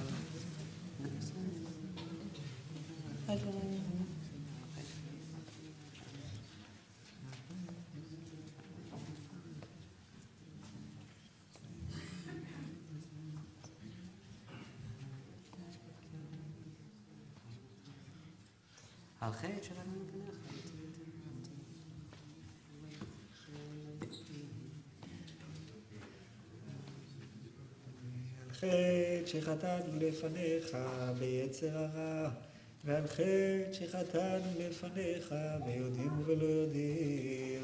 על חטא שחטאנו לפניך. חטא שחטאנו לפניך ביצר הרע, ועל חטא שחטאנו לפניך ביודעים ובלא יודעים.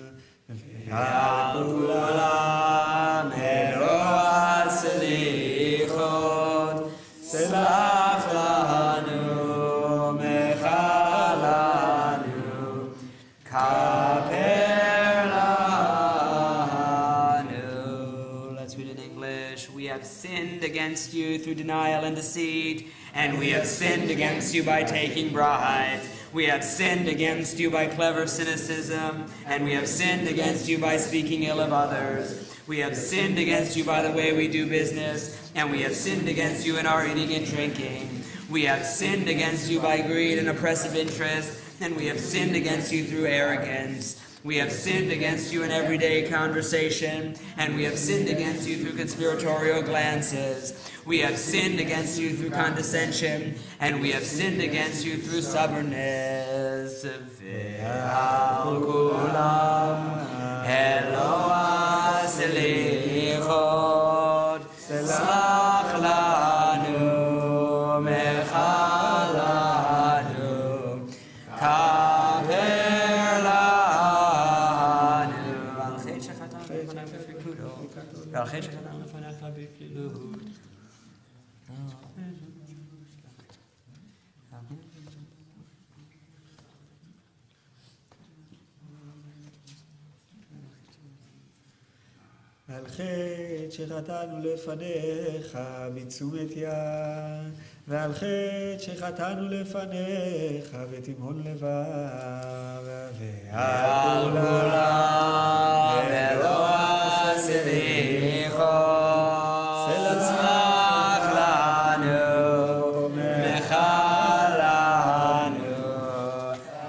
ועל כולם אלוה סליחות, סלח לנו, מחל לנו, כפר לנו. Let's read in English. We have sinned against you through denial and deceit, and we have sinned against you by taking bribes. We have sinned against you by clever cynicism, and we have sinned against you by speaking ill of others. We have sinned against you by the way we do business, and we have sinned against you in our eating and drinking. We have sinned against you by greed and oppressive interest, and we have sinned against you through arrogance. We have sinned against you in everyday conversation, and we have sinned against you through conspiratorial glances. We have sinned against you through condescension, and we have sinned against you through stubbornness. Ve'al kulam Eloah selichot, salach lanu, mechal lanu, kaper lanu, al chet shechatanu lefanach b'frikudo, al chet shechatanu lefanach b'flilut. על חטא שחטאנו לפניך בתשומת יד, ועל חטא שחטאנו לפניך בתימהון לבב, ועל כולם אלוה סליחות, סלח לנו, מחל לנו,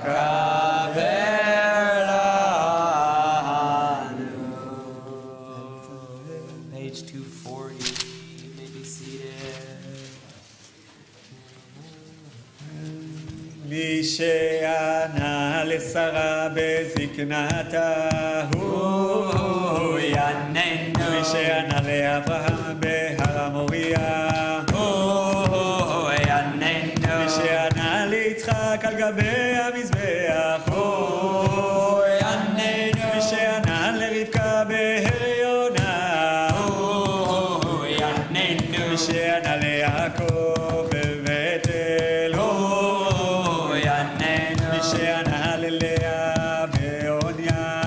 כפר Page 240, you may be seated. מי שענה לשרה בזקנתה הוא יננו. מי שענה לאברהם בהר המוריה הוא יננו. מי שענה ליצחק על גבי המזבח הוא יננו. מי שענה לרבקה בהריונה הוא יננו. מי שענה ליעקב בבית-אל הוא יננו. מי שענה ללאה בעוניה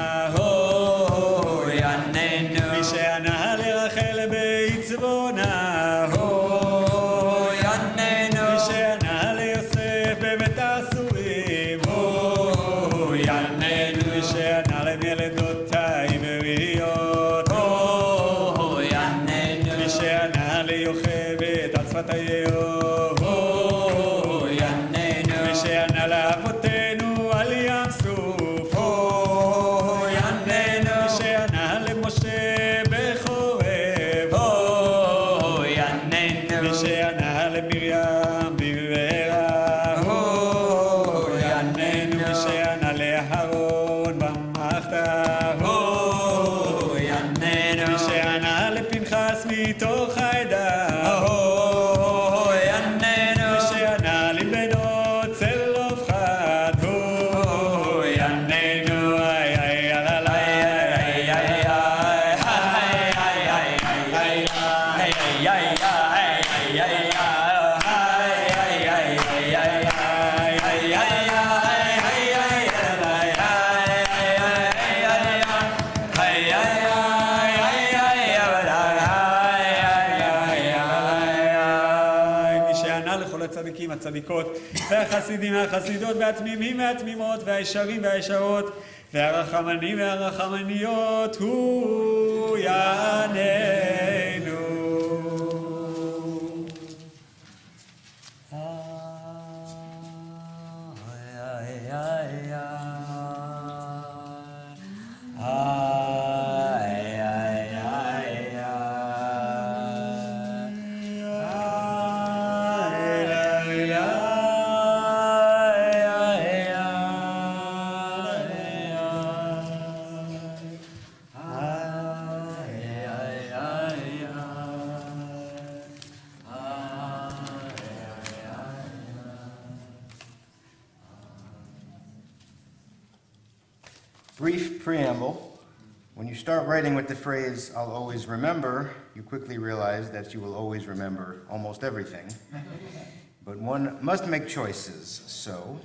והצודקות, והחסידים והחסידות, והתמימים והתמימות, והישרים והישרות, והרחמנים והרחמניות, הוא יעננו. Brief preamble. When you start writing with the phrase, "I'll always remember," you quickly realize that you will always remember almost everything. But one must make choices, so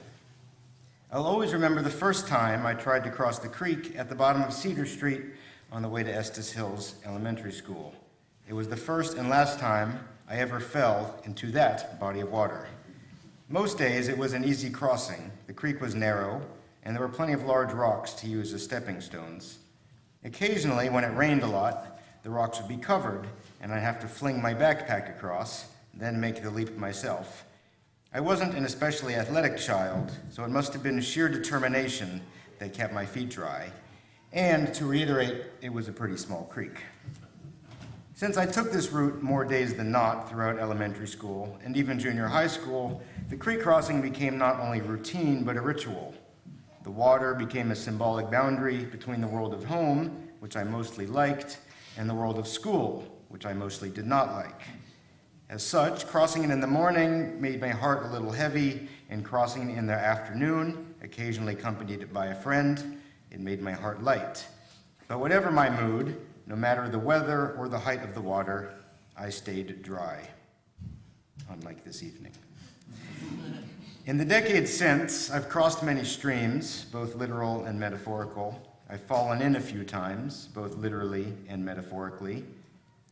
I'll always remember the first time I tried to cross the creek at the bottom of Cedar Street on the way to Estes Hills Elementary School. It was the first and last time I ever fell into that body of water. Most days it was an easy crossing. The creek was narrow, and there were plenty of large rocks to use as stepping stones. Occasionally, when it rained a lot, the rocks would be covered, and I'd have to fling my backpack across, then make the leap myself. I wasn't an especially athletic child, so it must have been sheer determination that kept my feet dry. And to reiterate, it was a pretty small creek. Since I took this route more days than not throughout elementary school and even junior high school, the creek crossing became not only routine, but a ritual. The water became a symbolic boundary between the world of home, which I mostly liked, and the world of school, which I mostly did not like. As such, crossing it in the morning made my heart a little heavy, and crossing it in the afternoon, occasionally accompanied by a friend, it made my heart light. But whatever my mood, no matter the weather or the height of the water, I stayed dry, unlike this evening. In the decades since, I've crossed many streams, both literal and metaphorical. I've fallen in a few times, both literally and metaphorically.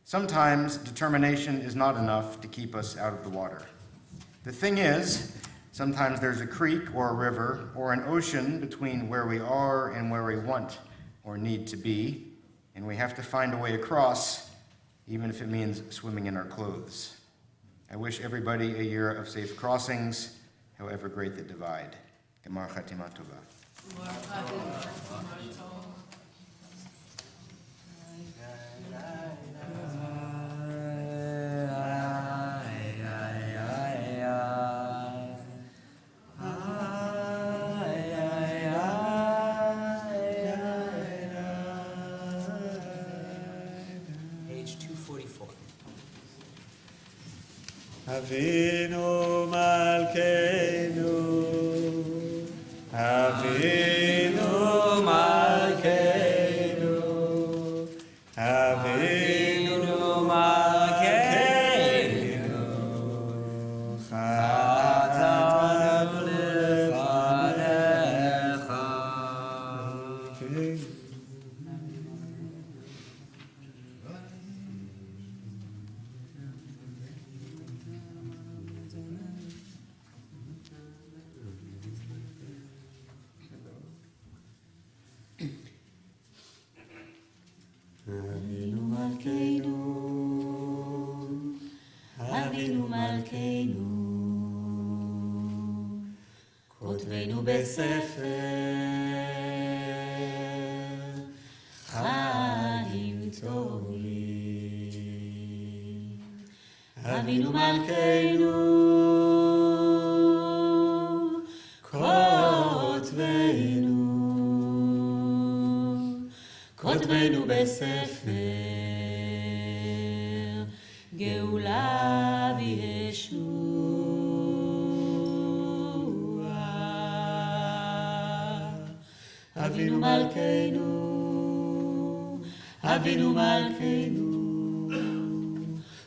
Sometimes determination is not enough to keep us out of the water. The thing is, sometimes there's a creek or a river or an ocean between where we are and where we want or need to be, and we have to find a way across, even if it means swimming in our clothes. I wish everybody a year of safe crossings, however great the divide. Gemar Chatima Tova. Page 244. Avinu Malkeinu, Avinu Malkeinu, Avinu Malkeinu, Chatanu lefanecha. Avinu Malkeinu, Avinu Malkeinu, כותבנו בספר חיים טובים. אבינו מלכנו, כותבנו בספר גאולה וישועה. אבינו מלכנו, אבינו מלכנו,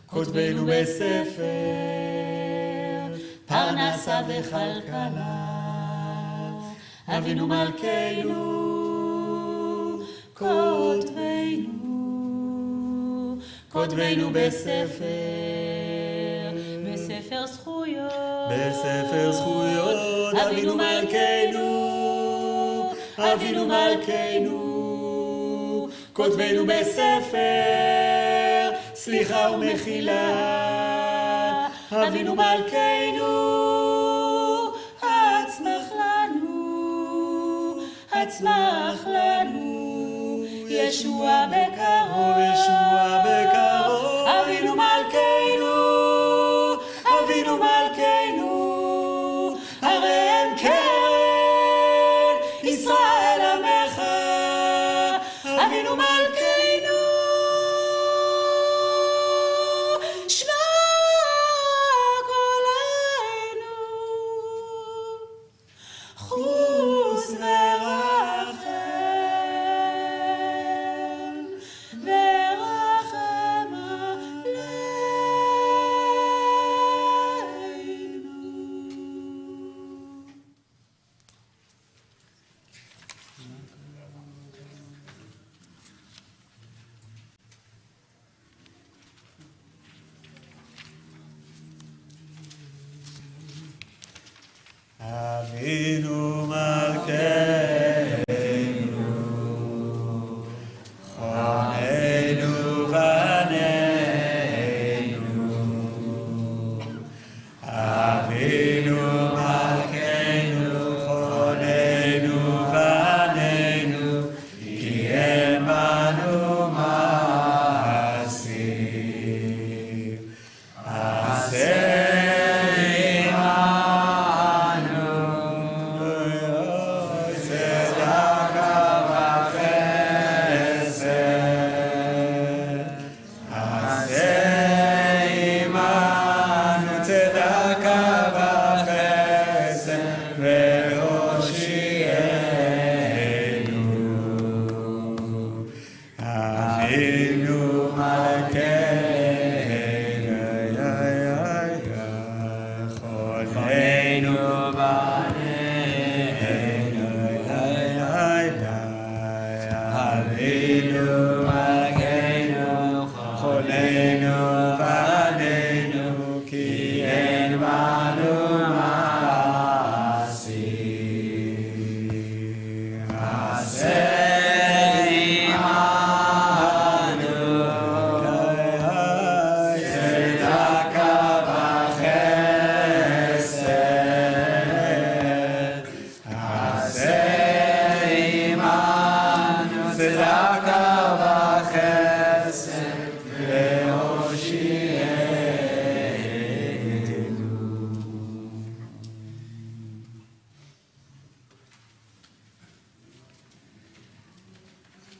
כותבנו בספר פרנסה וכלכלה. אבינו מלכנו, כותבנו בספר זכויות. בספר זכויות אבינו מלכנו, אבינו מלכנו, כותבנו בספר סליחה ומחילה. אבינו מלכנו, הצמח לנו, הצמח לנו, ישוע בקרוב, ישוע בקרוב. אבינו מלכנו, אבינו מלכנו, הרי הם קרן ישראל עמך. אבינו מלכנו, שמע קולנו, חוס ורחם, ורחם עלינו. אבינו מלכנו, חוננו בנינו. אבינו מלכנו, חוננו בנינו, כי אין בנו מעשים. עשה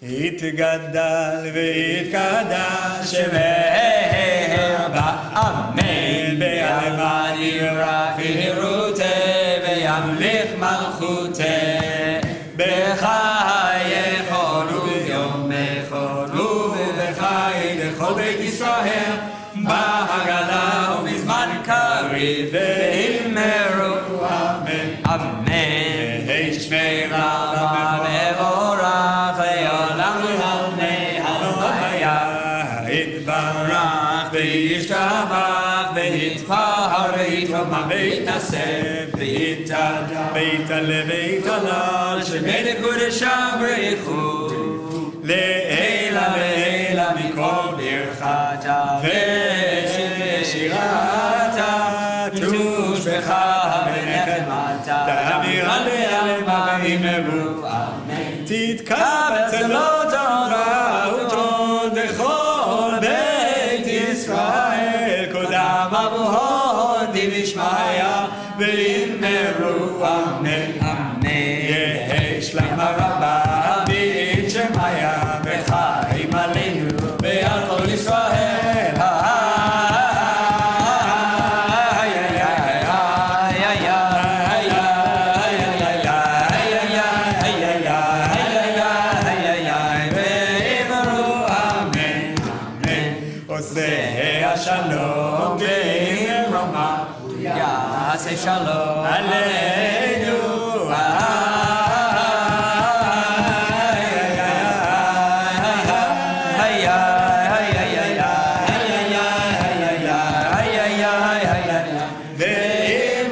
יתגדל ויתקדש והרבה אמן בעלמא ירח וחירותי וימליך מלכותי בחיי חול וביום חול ובחיי לכל בית ישראל בהגלה ובזמן קריב ואמרו אמן אמן שמירה מבורך לעולם ולעולמי הלוויה יתברך וישתבח ויתפאר ויתרומם ויתנשא ויתעלה ויתהלל שמי קודשם ברכו לעילא ועילא מכל ברכתה ושירתה תושבחה ונחמתה תאמירה לעלמא ויאמרו אמן תתקבץ לא טובה וטוב בכל בית ישראל קודם אבוהות דבשמיא ואמרו אמן אמן יש להם הרבה בית שמיא וחיים עלינו ועל כל ישראל Shalom במרומה יעשה שלום עלינו ואם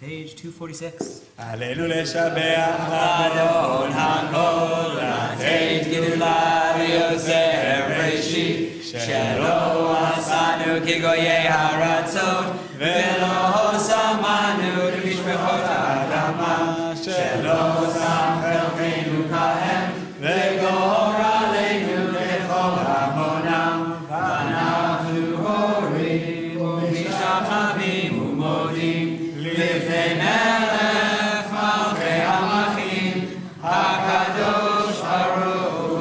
Page 246. עלינו לשבח אדון הכל, לתת גדולה ליוסף ראשית, שלא עשנו כגויי הרצון, ולא שמענו למשפחות האדמה, שלא שם חלקנו כהם, וגורלנו לכל המונם, ואנחנו הורים ומשתחווים ומודים לפני מלך מלכי המלכים, הקדוש ברוך הוא.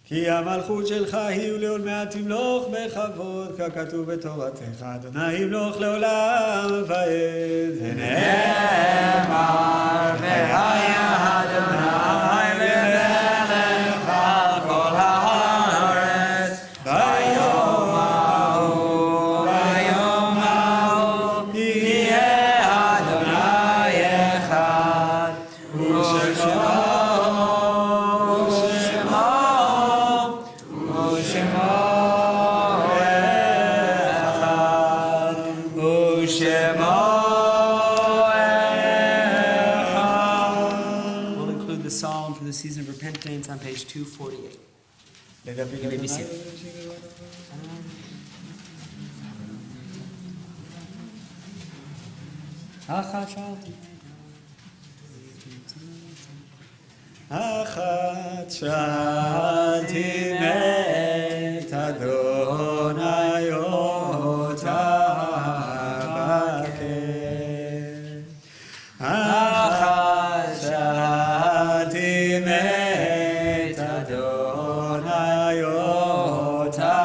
כי המלכות שלך היא ולעולמי תמלוך בכבוד, ככתוב בתורתך, אדוני ימלוך לעולם ועד. נאמר, והיה אדוני למלך על כל הארץ, ביום ההוא, ביום ההוא, יהיה אדוני אחד, ושמו season of repentance on page 248. You may be seated. אחת שאלתי מת אדוני אותה אבקש. אחת שאלתי מת אדוני אותה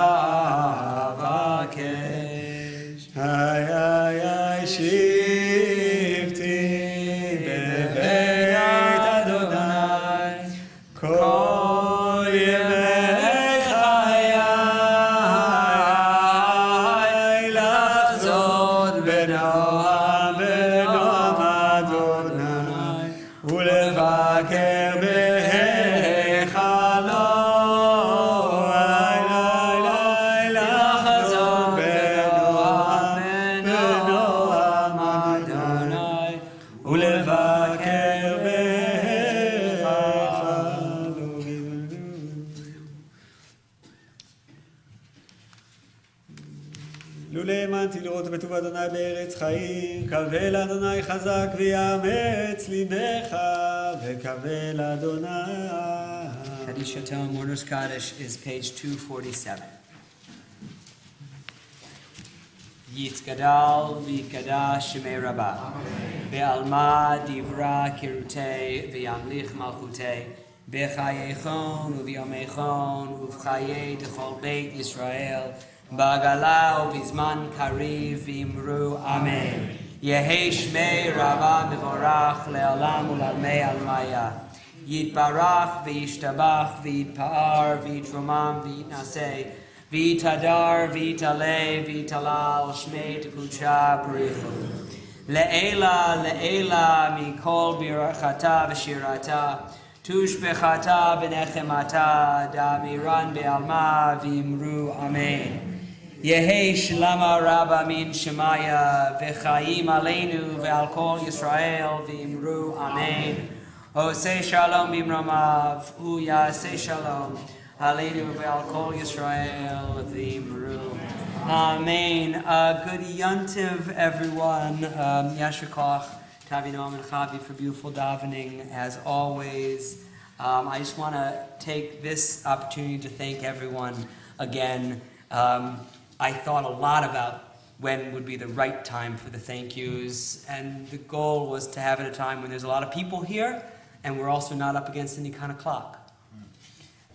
אבקש. איי איי איי שבתי בבית אדוני כל ימי חיי לחזות בנועם בנועם אדוני ולבקר בהיכלו לחזות בנועם בנועם אדוני ולבקר לולא האמנתי לראות בטוב אדוני בארץ חיים, קווה לאדוני חזק ויאמץ ליבך, וקווה לאדוני. Kaddish Tome, Mourner's Kaddish is page 247. Yitzgadal v'yikadash shemei rabbah, be'alma divra kirutei v'yamlich malchutei, b'chayeichon u'v'yomeichon u'v'chayei d'chol beit Yisrael, ba'gala u'bizman kariv v'imru amen. Yehei shmei rabbah mevorach le'olam u'lalmei almaya. Yitbarach v'yishtabach v'yitpa'ar v'yitromam v'yitnaseh v'yitadar v'yitaleh v'yitalal shmei tekucha b'richu. Le'ela le'ela mikol birachata v'shirata tushbechata v'nechemata damiran be'alma v'imru amen. Yehei shlama rabba min shemaya v'chaim aleinu ve'al kol Yisrael v'imru amen. Oseh shalom bimramav, hu yaseh shalom, aleinu ve'al kol Yisrael v'imru. Amen. Good yontiv, everyone. Yasher koch, Tavi Noam and Chavi for beautiful davening, as always. I just want to take this opportunity to thank everyone again. I thought a lot about when would be the right time for the thank yous, and the goal was to have it at a time when there's a lot of people here, and we're also not up against any kind of clock.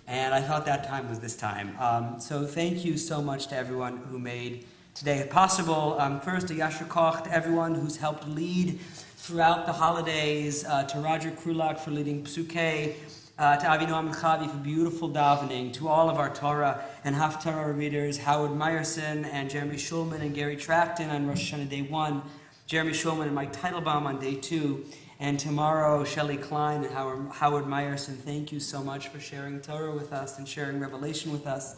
And I thought that time was this time. So thank you so much to everyone who made today possible. First, a Yasher Koch to everyone who's helped lead throughout the holidays, to Roger Krulak for leading Psuke, to Avinoam and Chavi for beautiful davening, to all of our Torah and Haftarah readers, Howard Meyerson and Jeremy Schulman and Gary Tracton on Rosh Hashanah Day 1, Jeremy Schulman and Mike Teitelbaum on Day 2, and tomorrow Shelley Klein and Howard Meyerson. Thank you so much for sharing Torah with us and sharing Revelation with us.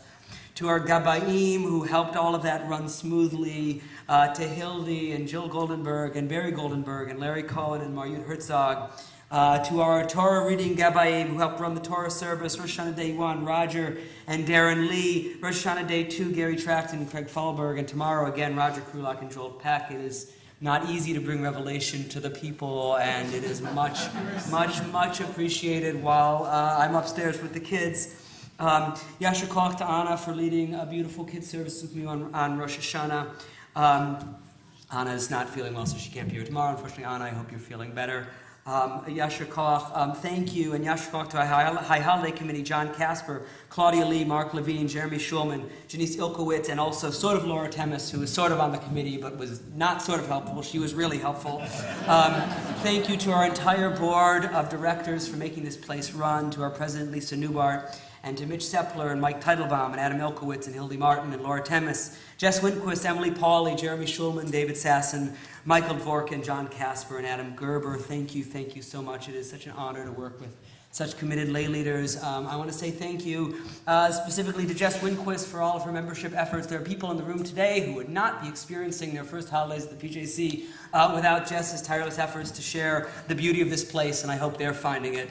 To our Gabaim who helped all of that run smoothly, to Hildy and Jill Goldenberg and Barry Goldenberg and Larry Cohen and Maryut Herzog, to our Torah reading Gabaim who helped run the Torah service, Rosh Hashanah Day 1, Roger and Darren Lee, Rosh Hashanah Day 2, Gary Tracton and Craig Fallberg, and tomorrow again, Roger Krulak and Joel Peck. It is not easy to bring revelation to the people, and it is much, much, much appreciated while I'm upstairs with the kids. Yasher Koch to Anna for leading a beautiful kids service with me on Rosh Hashanah. Anna is not feeling well, so she can't be here tomorrow. Unfortunately, Anna, I hope you're feeling better. Yasher Koch, thank you, and Yasher Koch to our High Holiday Committee, John Casper, Claudia Lee, Mark Levine, Jeremy Schulman, Janice Ilkowitz, and also sort of Laura Temis, who was sort of on the committee but was not sort of helpful. She was really helpful. Thank you to our entire board of directors for making this place run, to our president, Lisa Newbart, and to Mitch Sepler and Mike Teitelbaum and Adam Ilkowitz and Hildy Martin and Laura Temis, Jess Windquist, Emily Pauley, Jeremy Schulman, David Sasson, Michael Dvorkin, John Casper, and Adam Gerber. Thank you so much. It is such an honor to work with such committed lay leaders. I want to say thank you specifically to Jess Windquist for all of her membership efforts. There are people in the room today who would not be experiencing their first holidays at the PJC without Jess's tireless efforts to share the beauty of this place, and I hope they're finding it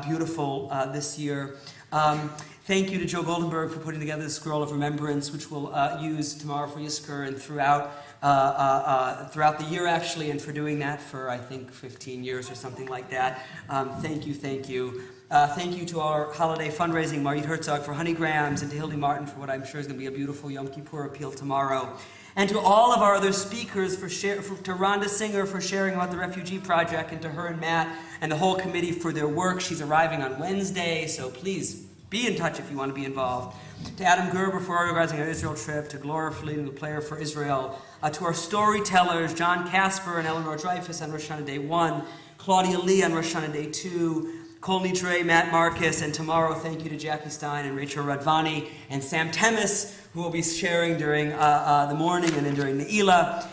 beautiful this year. Thank you to Joe Goldenberg for putting together the Scroll of Remembrance, which we'll use tomorrow for Yizkor and throughout the year, actually, and for doing that for, I think, 15 years or something like that. Thank you. Thank you to our holiday fundraising, Maryut Herzog for Honeygrams, and to Hildy Martin for what I'm sure is going to be a beautiful Yom Kippur appeal tomorrow. And to all of our other speakers, to Rhonda Singer for sharing about the Refugee Project, and to her and Matt and the whole committee for their work. She's arriving on Wednesday, so please be in touch if you want to be involved. To Adam Gerber for organizing our Israel trip, to Gloria for leading the prayer for Israel, to our storytellers, John Casper and Eleanor Dreyfus on Rosh Hashanah Day 1, Claudia Lee on Rosh Hashanah Day 2, Cole Nitre, Matt Marcus, and tomorrow thank you to Jackie Stein and Rachel Radvani and Sam Temis, who will be sharing during the morning and then during the Ela.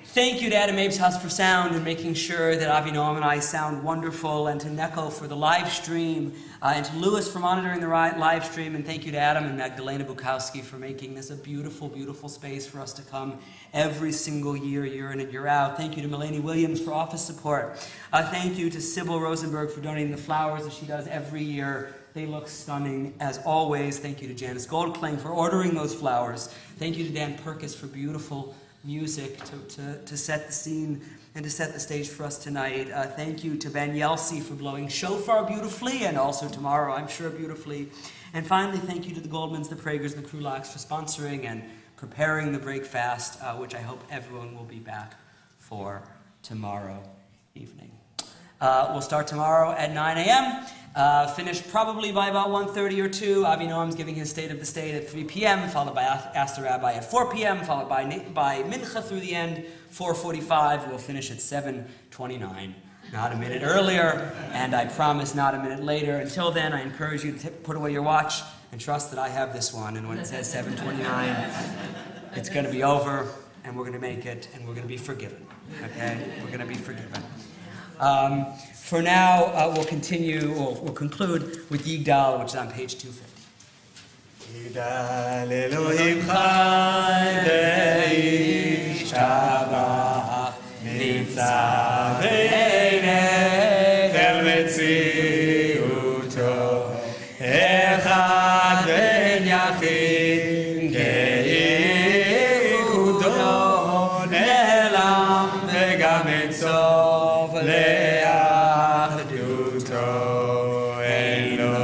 Thank you to Adam Abe's House for Sound and making sure that Avinoam and I sound wonderful, and to Neko for the live stream, and to Lewis for monitoring the live stream, and thank you to Adam and Magdalena Bukowski for making this a beautiful, beautiful space for us to come every single year, year in and year out. Thank you to Melanie Williams for office support. Thank you to Sybil Rosenberg for donating the flowers that she does every year. They look stunning as always. Thank you to Janice Goldklang for ordering those flowers. Thank you to Dan Perkis for beautiful music to set the scene and to set the stage for us tonight. Thank you to Ben Yelsey for blowing shofar beautifully, and also tomorrow, I'm sure, beautifully. And finally, thank you to the Goldmans, the Pragers, and the Krulaks for sponsoring and preparing the break fast, which I hope everyone will be back for tomorrow evening. We'll start tomorrow at 9 a.m., finished probably by about 1:30 or 2. Avinoam's giving his State of the State at 3 p.m., followed by Ask the Rabbi at 4 p.m., followed by Mincha through the end, 4:45. We'll finish at 7:29, not a minute earlier, and I promise not a minute later. Until then, I encourage you to put away your watch and trust that I have this one, and when it says 7:29, it's going to be over, and we're going to make it, and we're going to be forgiven, okay? We're going to be forgiven. For now, we'll conclude with Yigdal, which is on page 250. Yigdal Elohim chai ve'yishtabach nimtza ve'enech el metziuto echad ve'en yachid ke'ichudo ne'elam ve'gam en sof le'achduto eino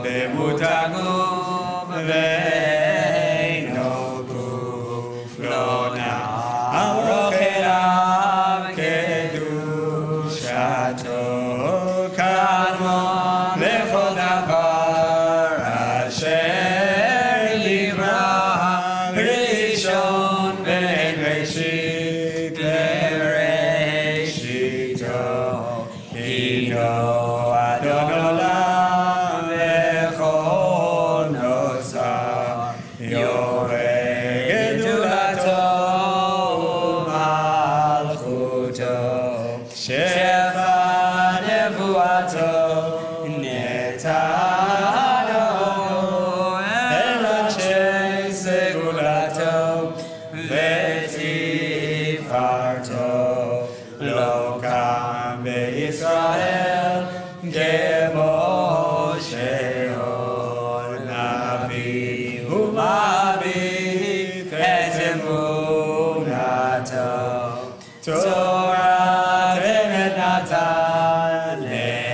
demut haguf ve'eino guf lo na'aroch elav kedushato kadmon lechol davar asher nivra יורה גדולתו ומלכותו, שפע נבואתו נתנו אל אנשי סגולתו ותפארתו. לא קם בישראל כמו שאול נביא ומביט את אמונתו. תורת אמת נתן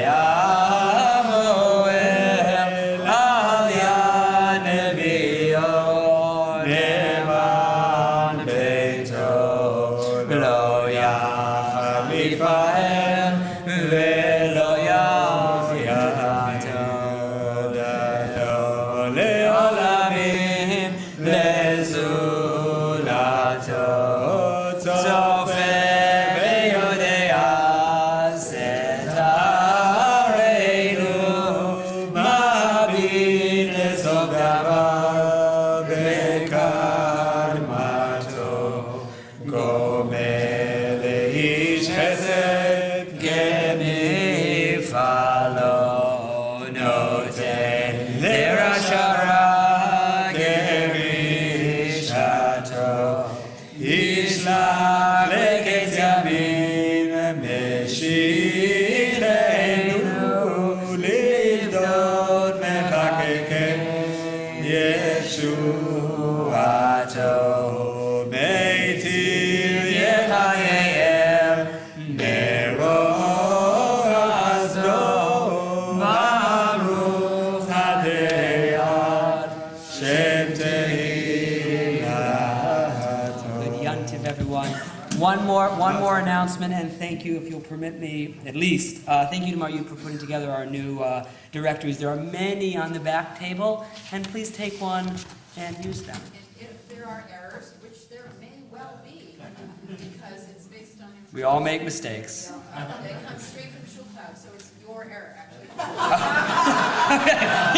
לעמו אל על יד נביאו למען ביתו. לא יחליף האל ולא יחליט דתו לעולמים לזולתו. צופה ויודע סתרנו, מביט לסוף דבר בקדמתו. גומל לאיש חסד כמפעלו, נותן לרשע רע כרשעתו. ישלח לקץ ימים משיחנו, לפדות מחקקי ישועתו. מיטיב יחייהם ברוב חסדו, ברוך הדעת שם תהילתו. Good Yantiv, everyone. One more announcement, and thank you, if you'll permit me, at least. Thank you to Maryut for putting together our new directories. There are many on the back table, and please take one and use them. If there are errors, which there may well be, because it's based on information. We all make mistakes. They come straight from Shulchan, so it's your error, actually.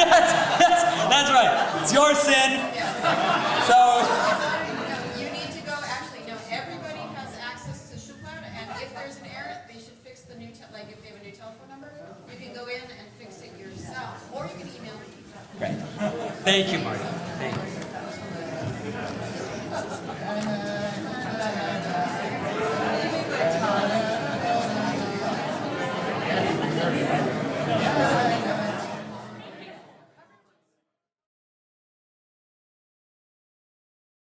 Yes, that's right. It's your sin. So, No, you need to go, actually, no, everybody has access to Shulchan, and if there's an error, they should fix the new, like if they have a new telephone number, you can go in and fix it yourself, or you can email me. great. Thank you, Marty.